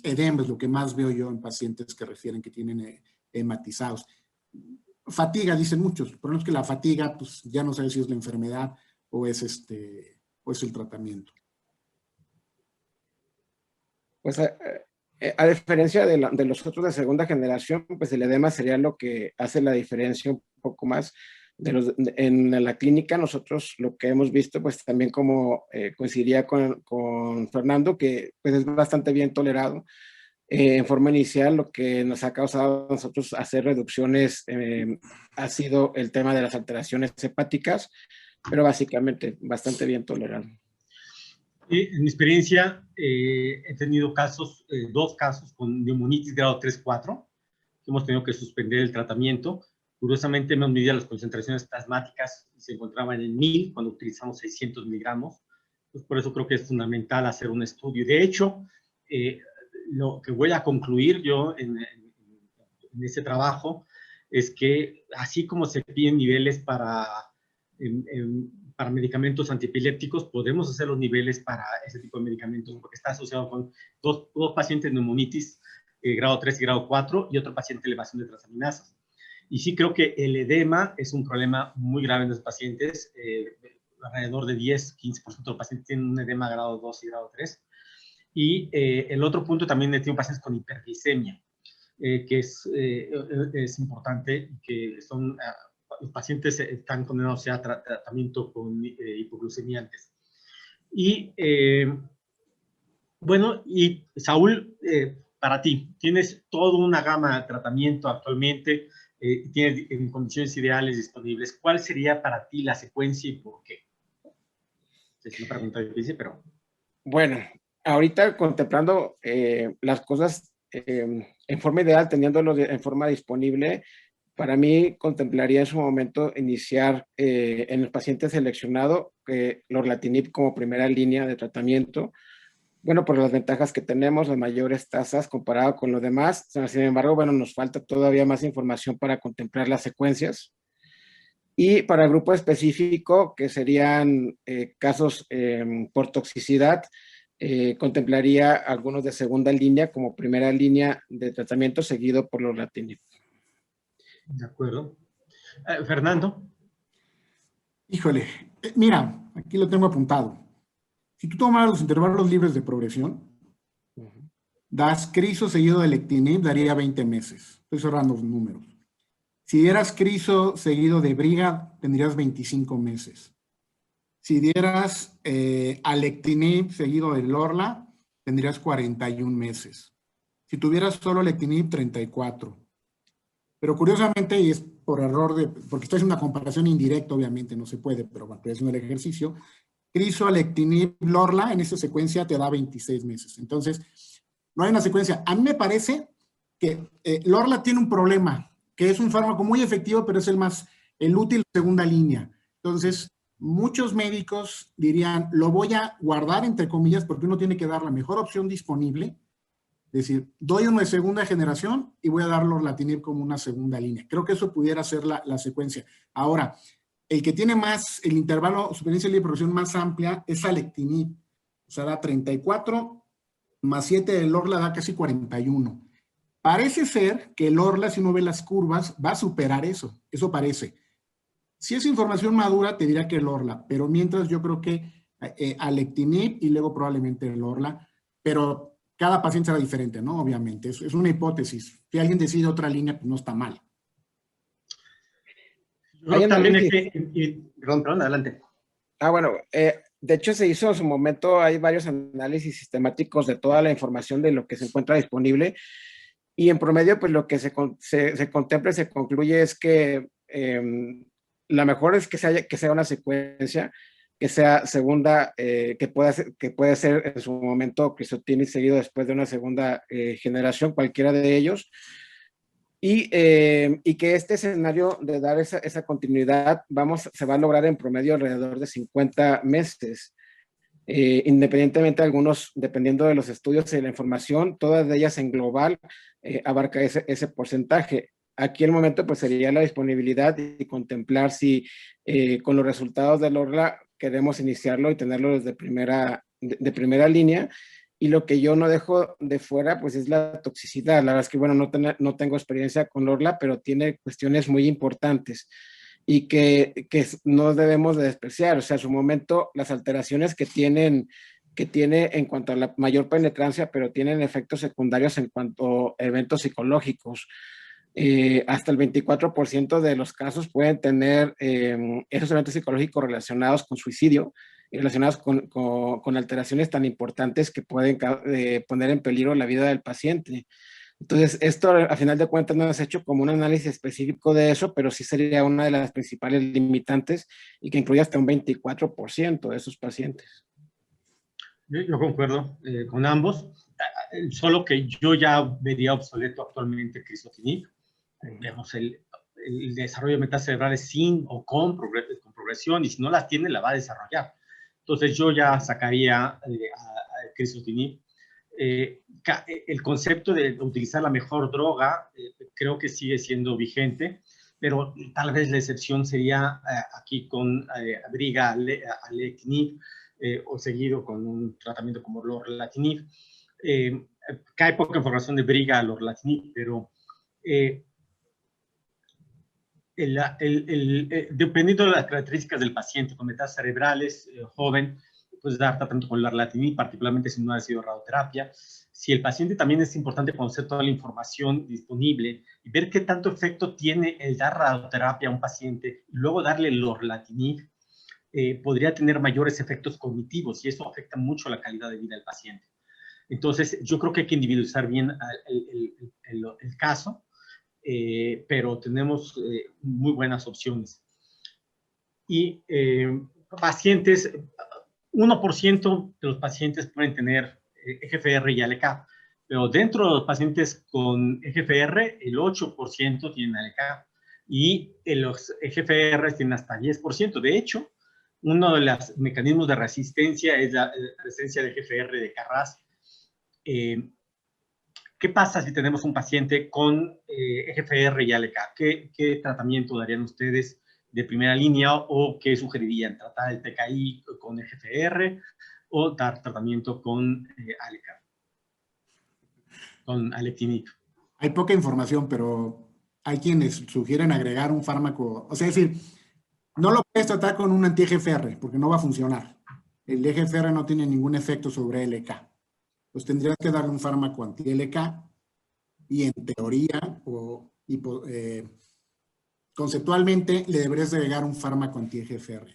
edema es lo que más veo yo en pacientes que refieren que tienen hematizados. Fatiga, dicen muchos. El problema es que la fatiga, pues ya no sabes si es la enfermedad o es, o es el tratamiento. Pues a diferencia de los otros de segunda generación, pues el edema sería lo que hace la diferencia un poco más. En la clínica nosotros lo que hemos visto, pues también como coincidía con Fernando, que pues es bastante bien tolerado. En forma inicial, lo que nos ha causado a nosotros hacer reducciones ha sido el tema de las alteraciones hepáticas, pero básicamente bastante bien tolerado. En mi experiencia, he tenido casos, 2 casos con neumonitis grado 3-4, que hemos tenido que suspender el tratamiento. Curiosamente, hemos medido las concentraciones plasmáticas y se encontraban en 1000 cuando utilizamos 600 miligramos. Pues por eso creo que es fundamental hacer un estudio. De hecho, lo que voy a concluir yo en ese trabajo es que así como se piden niveles para medicamentos antiepilépticos, podemos hacer los niveles para ese tipo de medicamentos, porque está asociado con dos pacientes de neumonitis grado 3 y grado 4 y otro paciente de elevación de transaminasas. Y sí creo que el edema es un problema muy grave en los pacientes. Alrededor de 10-15% de los pacientes tienen un edema grado 2 y grado 3. Y el otro punto también he tenido pacientes con hiperglicemia, que es importante, que son... los pacientes están condenados a tratamiento con hipoglucemia antes. Y bueno, y Saúl, para ti, tienes toda una gama de tratamiento actualmente, tienes en condiciones ideales disponibles. ¿Cuál sería para ti la secuencia y por qué? Es una pregunta difícil, pero... Bueno, ahorita contemplando las cosas en forma ideal, teniéndolo en forma disponible, para mí contemplaría en su momento iniciar en el paciente seleccionado lorlatinib como primera línea de tratamiento. Bueno, por las ventajas que tenemos, las mayores tasas comparado con lo demás. Sin embargo, bueno, nos falta todavía más información para contemplar las secuencias. Y para el grupo específico, que serían casos por toxicidad, contemplaría algunos de segunda línea como primera línea de tratamiento seguido por lorlatinib. De acuerdo. Fernando. Híjole, mira, aquí lo tengo apuntado. Si tú tomaras los intervalos libres de progresión, das criso seguido de lectinib, daría 20 meses. Estoy cerrando los números. Si dieras criso seguido de briga, tendrías 25 meses. Si dieras alectinib seguido de lorla, tendrías 41 meses. Si tuvieras solo lectinib, 34. Pero curiosamente, y es por error, porque estoy haciendo una comparación indirecta, obviamente, no se puede, pero bueno, estoy haciendo el ejercicio, criso, alectinib, lorla, en esa secuencia te da 26 meses. Entonces, no hay una secuencia. A mí me parece que lorla tiene un problema, que es un fármaco muy efectivo, pero es el útil de segunda línea. Entonces, muchos médicos dirían, lo voy a guardar entre comillas, porque uno tiene que dar la mejor opción disponible. Es decir, doy uno de segunda generación y voy a dar lorlatinib como una segunda línea. Creo que eso pudiera ser la secuencia. Ahora, el que tiene el intervalo, su experiencia de progresión más amplia es alectinib. O sea, da 34 más 7 del lorla da casi 41. Parece ser que el lorla, si uno ve las curvas, va a superar eso. Eso parece. Si es información madura, te dirá que el lorla, pero mientras yo creo que alectinib y luego probablemente el lorla, pero cada paciente será diferente, ¿no? Obviamente, es una hipótesis. Si alguien decide otra línea, pues no está mal. Yo también perdón, adelante. Bueno, de hecho se hizo en su momento, hay varios análisis sistemáticos de toda la información de lo que se encuentra disponible y en promedio pues lo que se contempla y se concluye es que la mejor es que sea una secuencia, que sea segunda, que puede ser en su momento crisotinib seguido después de una segunda generación, cualquiera de ellos. Y que este escenario de dar esa continuidad se va a lograr en promedio alrededor de 50 meses. Independientemente de algunos, dependiendo de los estudios y de la información, todas de ellas en global abarca ese porcentaje. Aquí el momento pues sería la disponibilidad y contemplar si con los resultados del ORLA queremos iniciarlo y tenerlo desde de primera línea. Y lo que yo no dejo de fuera, pues es la toxicidad. La verdad es que, bueno, no tengo experiencia con Orla, pero tiene cuestiones muy importantes y que no debemos de despreciar. O sea, en su momento, las alteraciones que tiene en cuanto a la mayor penetrancia, pero tienen efectos secundarios en cuanto a eventos psicológicos. Hasta el 24% de los casos pueden tener esos eventos psicológicos relacionados con suicidio y relacionados con alteraciones tan importantes que pueden poner en peligro la vida del paciente. Entonces, esto a final de cuentas no es hecho como un análisis específico de eso, pero sí sería una de las principales limitantes y que incluye hasta un 24% de esos pacientes. Yo concuerdo con ambos, solo que yo ya vería obsoleto actualmente crizotinib. Vemos el desarrollo de metástasis cerebrales sin o con progresión, y si no las tiene, la va a desarrollar. Entonces yo ya sacaría a crizotinib. El concepto de utilizar la mejor droga creo que sigue siendo vigente, pero tal vez la excepción sería aquí con brigatinib o seguido con un tratamiento como lorlatinib. Cae poca información de briga a lorlatinib, pero dependiendo de las características del paciente con metástasis cerebrales, joven, puedes dar tratamiento con lorlatinib, particularmente si no ha sido radioterapia. Si el paciente también es importante conocer toda la información disponible y ver qué tanto efecto tiene el dar radioterapia a un paciente y luego darle lorlatinib, podría tener mayores efectos cognitivos y eso afecta mucho la calidad de vida del paciente. Entonces, yo creo que hay que individualizar bien el caso, pero tenemos muy buenas opciones. Y pacientes, 1% de los pacientes pueden tener EGFR y ALK, pero dentro de los pacientes con EGFR, el 8% tienen ALK y los EGFR tienen hasta 10%. De hecho, uno de los mecanismos de resistencia es la presencia de EGFR de KRAS. ¿Qué pasa si tenemos un paciente con EGFR y ALK? ¿Qué tratamiento darían ustedes de primera línea o qué sugerirían? ¿Tratar el TKI con EGFR o dar tratamiento con ALK? Con alectinib. Hay poca información, pero hay quienes sugieren agregar un fármaco. O sea, es decir, no lo puedes tratar con un anti-EGFR porque no va a funcionar. El EGFR no tiene ningún efecto sobre LK. Pues tendrías que darle un fármaco anti-LK y en teoría conceptualmente le deberías agregar un fármaco anti-EGFR.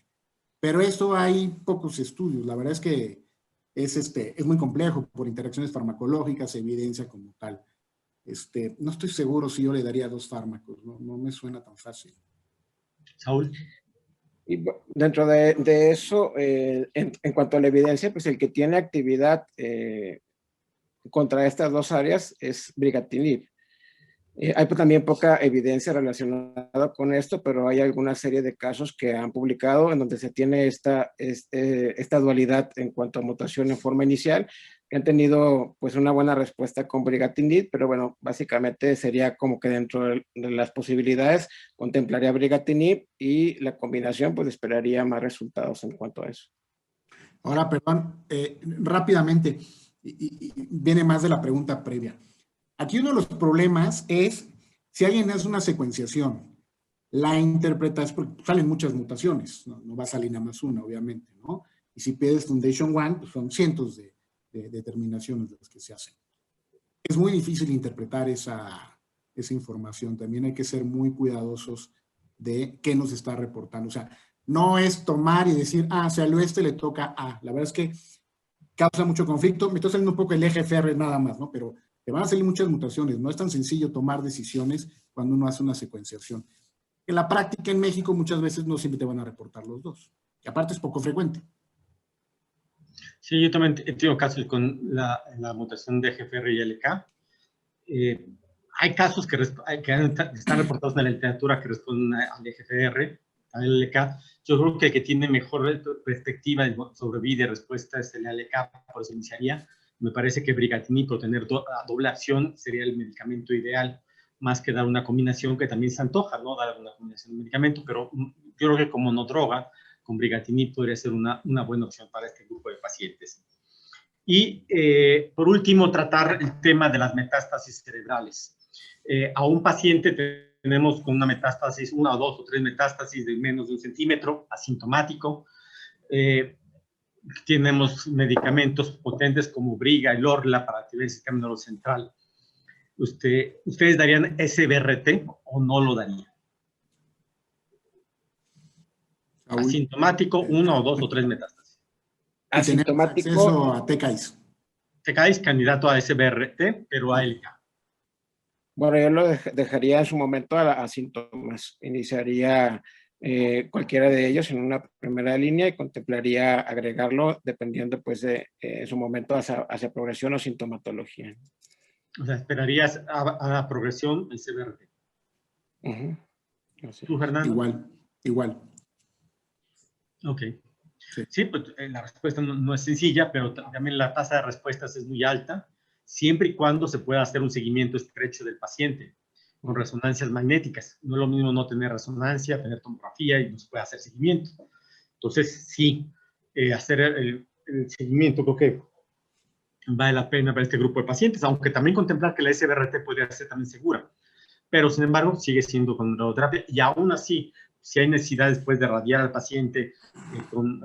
Pero eso hay pocos estudios. La verdad es que es muy complejo por interacciones farmacológicas, evidencia como tal. No estoy seguro si yo le daría 2 fármacos, no me suena tan fácil. Saúl. Y dentro de eso, en cuanto a la evidencia, pues el que tiene actividad contra estas 2 áreas es brigatinib. Hay también poca evidencia relacionada con esto, pero hay alguna serie de casos que han publicado en donde se tiene esta dualidad en cuanto a mutación en forma inicial, que han tenido pues una buena respuesta con brigatinib, pero bueno, básicamente sería como que dentro de las posibilidades contemplaría brigatinib y la combinación pues esperaría más resultados en cuanto a eso. Ahora, perdón, rápidamente, y viene más de la pregunta previa. Aquí uno de los problemas es si alguien hace una secuenciación, la interpretas, porque salen muchas mutaciones, no va a salir nada más una, obviamente, ¿no? Y si pides Foundation One, pues son cientos de determinaciones de las que se hacen. Es muy difícil interpretar esa información. También hay que ser muy cuidadosos de qué nos está reportando. O sea, no es tomar y decir, si al oeste le toca A. La verdad es que causa mucho conflicto. Me estoy saliendo un poco el EGFR nada más, ¿no? Pero te van a salir muchas mutaciones. No es tan sencillo tomar decisiones cuando uno hace una secuenciación. En la práctica en México muchas veces no siempre te van a reportar los 2. Y aparte es poco frecuente. Sí, yo también he tenido casos con la mutación de EGFR y ALK. Hay casos que están reportados en la literatura que responden al EGFR, al LK. Yo creo que el que tiene mejor perspectiva sobre vida y respuesta es el LK, por eso iniciaría. Me parece que brigatinib, por tener doble acción, sería el medicamento ideal, más que dar una combinación que también se antoja, ¿no? Dar una combinación de medicamento, pero yo creo que como no droga, con brigatinib podría ser una buena opción para este grupo de pacientes. Y por último, tratar el tema de las metástasis cerebrales. A un paciente tenemos con una metástasis, 1 o 2 o 3 metástasis de menos de 1 centímetro, asintomático. Tenemos medicamentos potentes como Briga y Lorla para activar el sistema neurocentral. ¿Ustedes darían SBRT o no lo darían? Asintomático, 1 o 2 o 3 metástasis. Asintomático. Acceso a TKIs. TKIs, candidato a SBRT, pero a LK. Bueno, yo lo dejaría en su momento a síntomas. Iniciaría cualquiera de ellos en una primera línea y contemplaría agregarlo dependiendo pues de su momento hacia progresión o sintomatología. O sea, esperarías a la progresión el CBRT. ¿Tú, Fernando? Igual. Ok. Sí, pues la respuesta no es sencilla, pero también la tasa de respuestas es muy alta, siempre y cuando se pueda hacer un seguimiento estrecho del paciente con resonancias magnéticas. No es lo mismo no tener resonancia, tener tomografía y no se puede hacer seguimiento. Entonces, sí, hacer el seguimiento creo que vale la pena para este grupo de pacientes, aunque también contemplar que la SBRT podría ser también segura. Pero, sin embargo, sigue siendo con radioterapia y aún así, si hay necesidad después de radiar al paciente con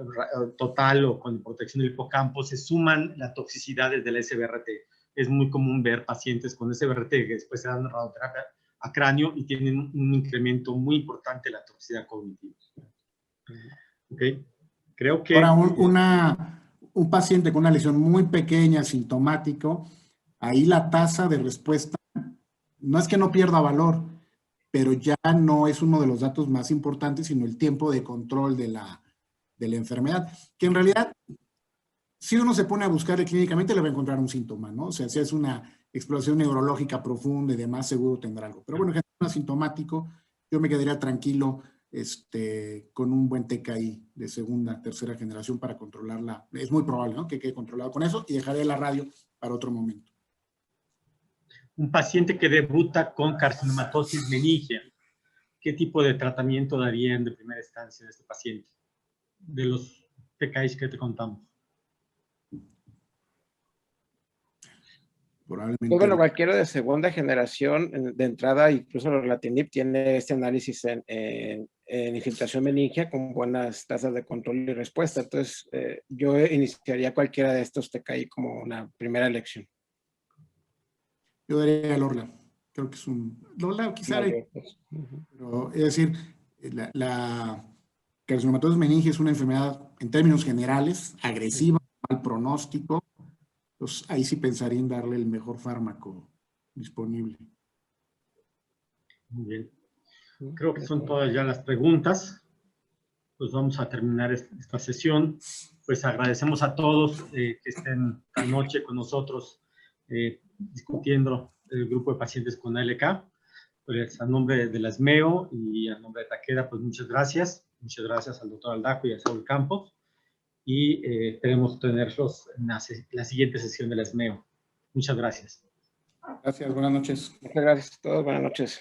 total o con protección del hipocampo, se suman las toxicidades del SBRT. Es muy común ver pacientes con SBRT que después se dan radioterapia a cráneo y tienen un incremento muy importante de la toxicidad cognitiva. ¿Ok? Creo que... Ahora, un paciente con una lesión muy pequeña, sintomático, ahí la tasa de respuesta no es que no pierda valor, pero ya no es uno de los datos más importantes, sino el tiempo de control de la enfermedad, que en realidad, si uno se pone a buscar clínicamente, le va a encontrar un síntoma, ¿no? O sea, si es una exploración neurológica profunda y demás, seguro tendrá algo. Pero bueno, en general, asintomático, yo me quedaría tranquilo con un buen TKI de segunda, tercera generación para controlarla. Es muy probable, ¿no? Que quede controlado con eso y dejaré la radio para otro momento. Un paciente que debuta con carcinomatosis meningia, ¿qué tipo de tratamiento darían de primera instancia a este paciente? De los TKIs que te contamos. Probablemente. Pues bueno, cualquiera de segunda generación, de entrada, incluso el relatinib tiene este análisis en infiltración meningia con buenas tasas de control y respuesta. Entonces, yo iniciaría cualquiera de estos TKI como una primera elección. Yo daría el Orla. Creo que es un... Lorla, quizá... Pero, es decir, la carcinomatosis meningia es una enfermedad, en términos generales, agresiva, mal pronóstico. Entonces, ahí sí pensaría en darle el mejor fármaco disponible. Muy bien. Creo que son todas ya las preguntas. Pues vamos a terminar esta sesión. Pues agradecemos a todos que estén esta noche con nosotros discutiendo el grupo de pacientes con ALK. Pues a nombre de la ESMEO y a nombre de Takeda, pues muchas gracias. Muchas gracias al doctor Aldaco y a Saúl Campos. Y esperemos tenerlos en la siguiente sesión de la ESMEO. Muchas gracias. Gracias, buenas noches. Muchas gracias a todos, buenas noches.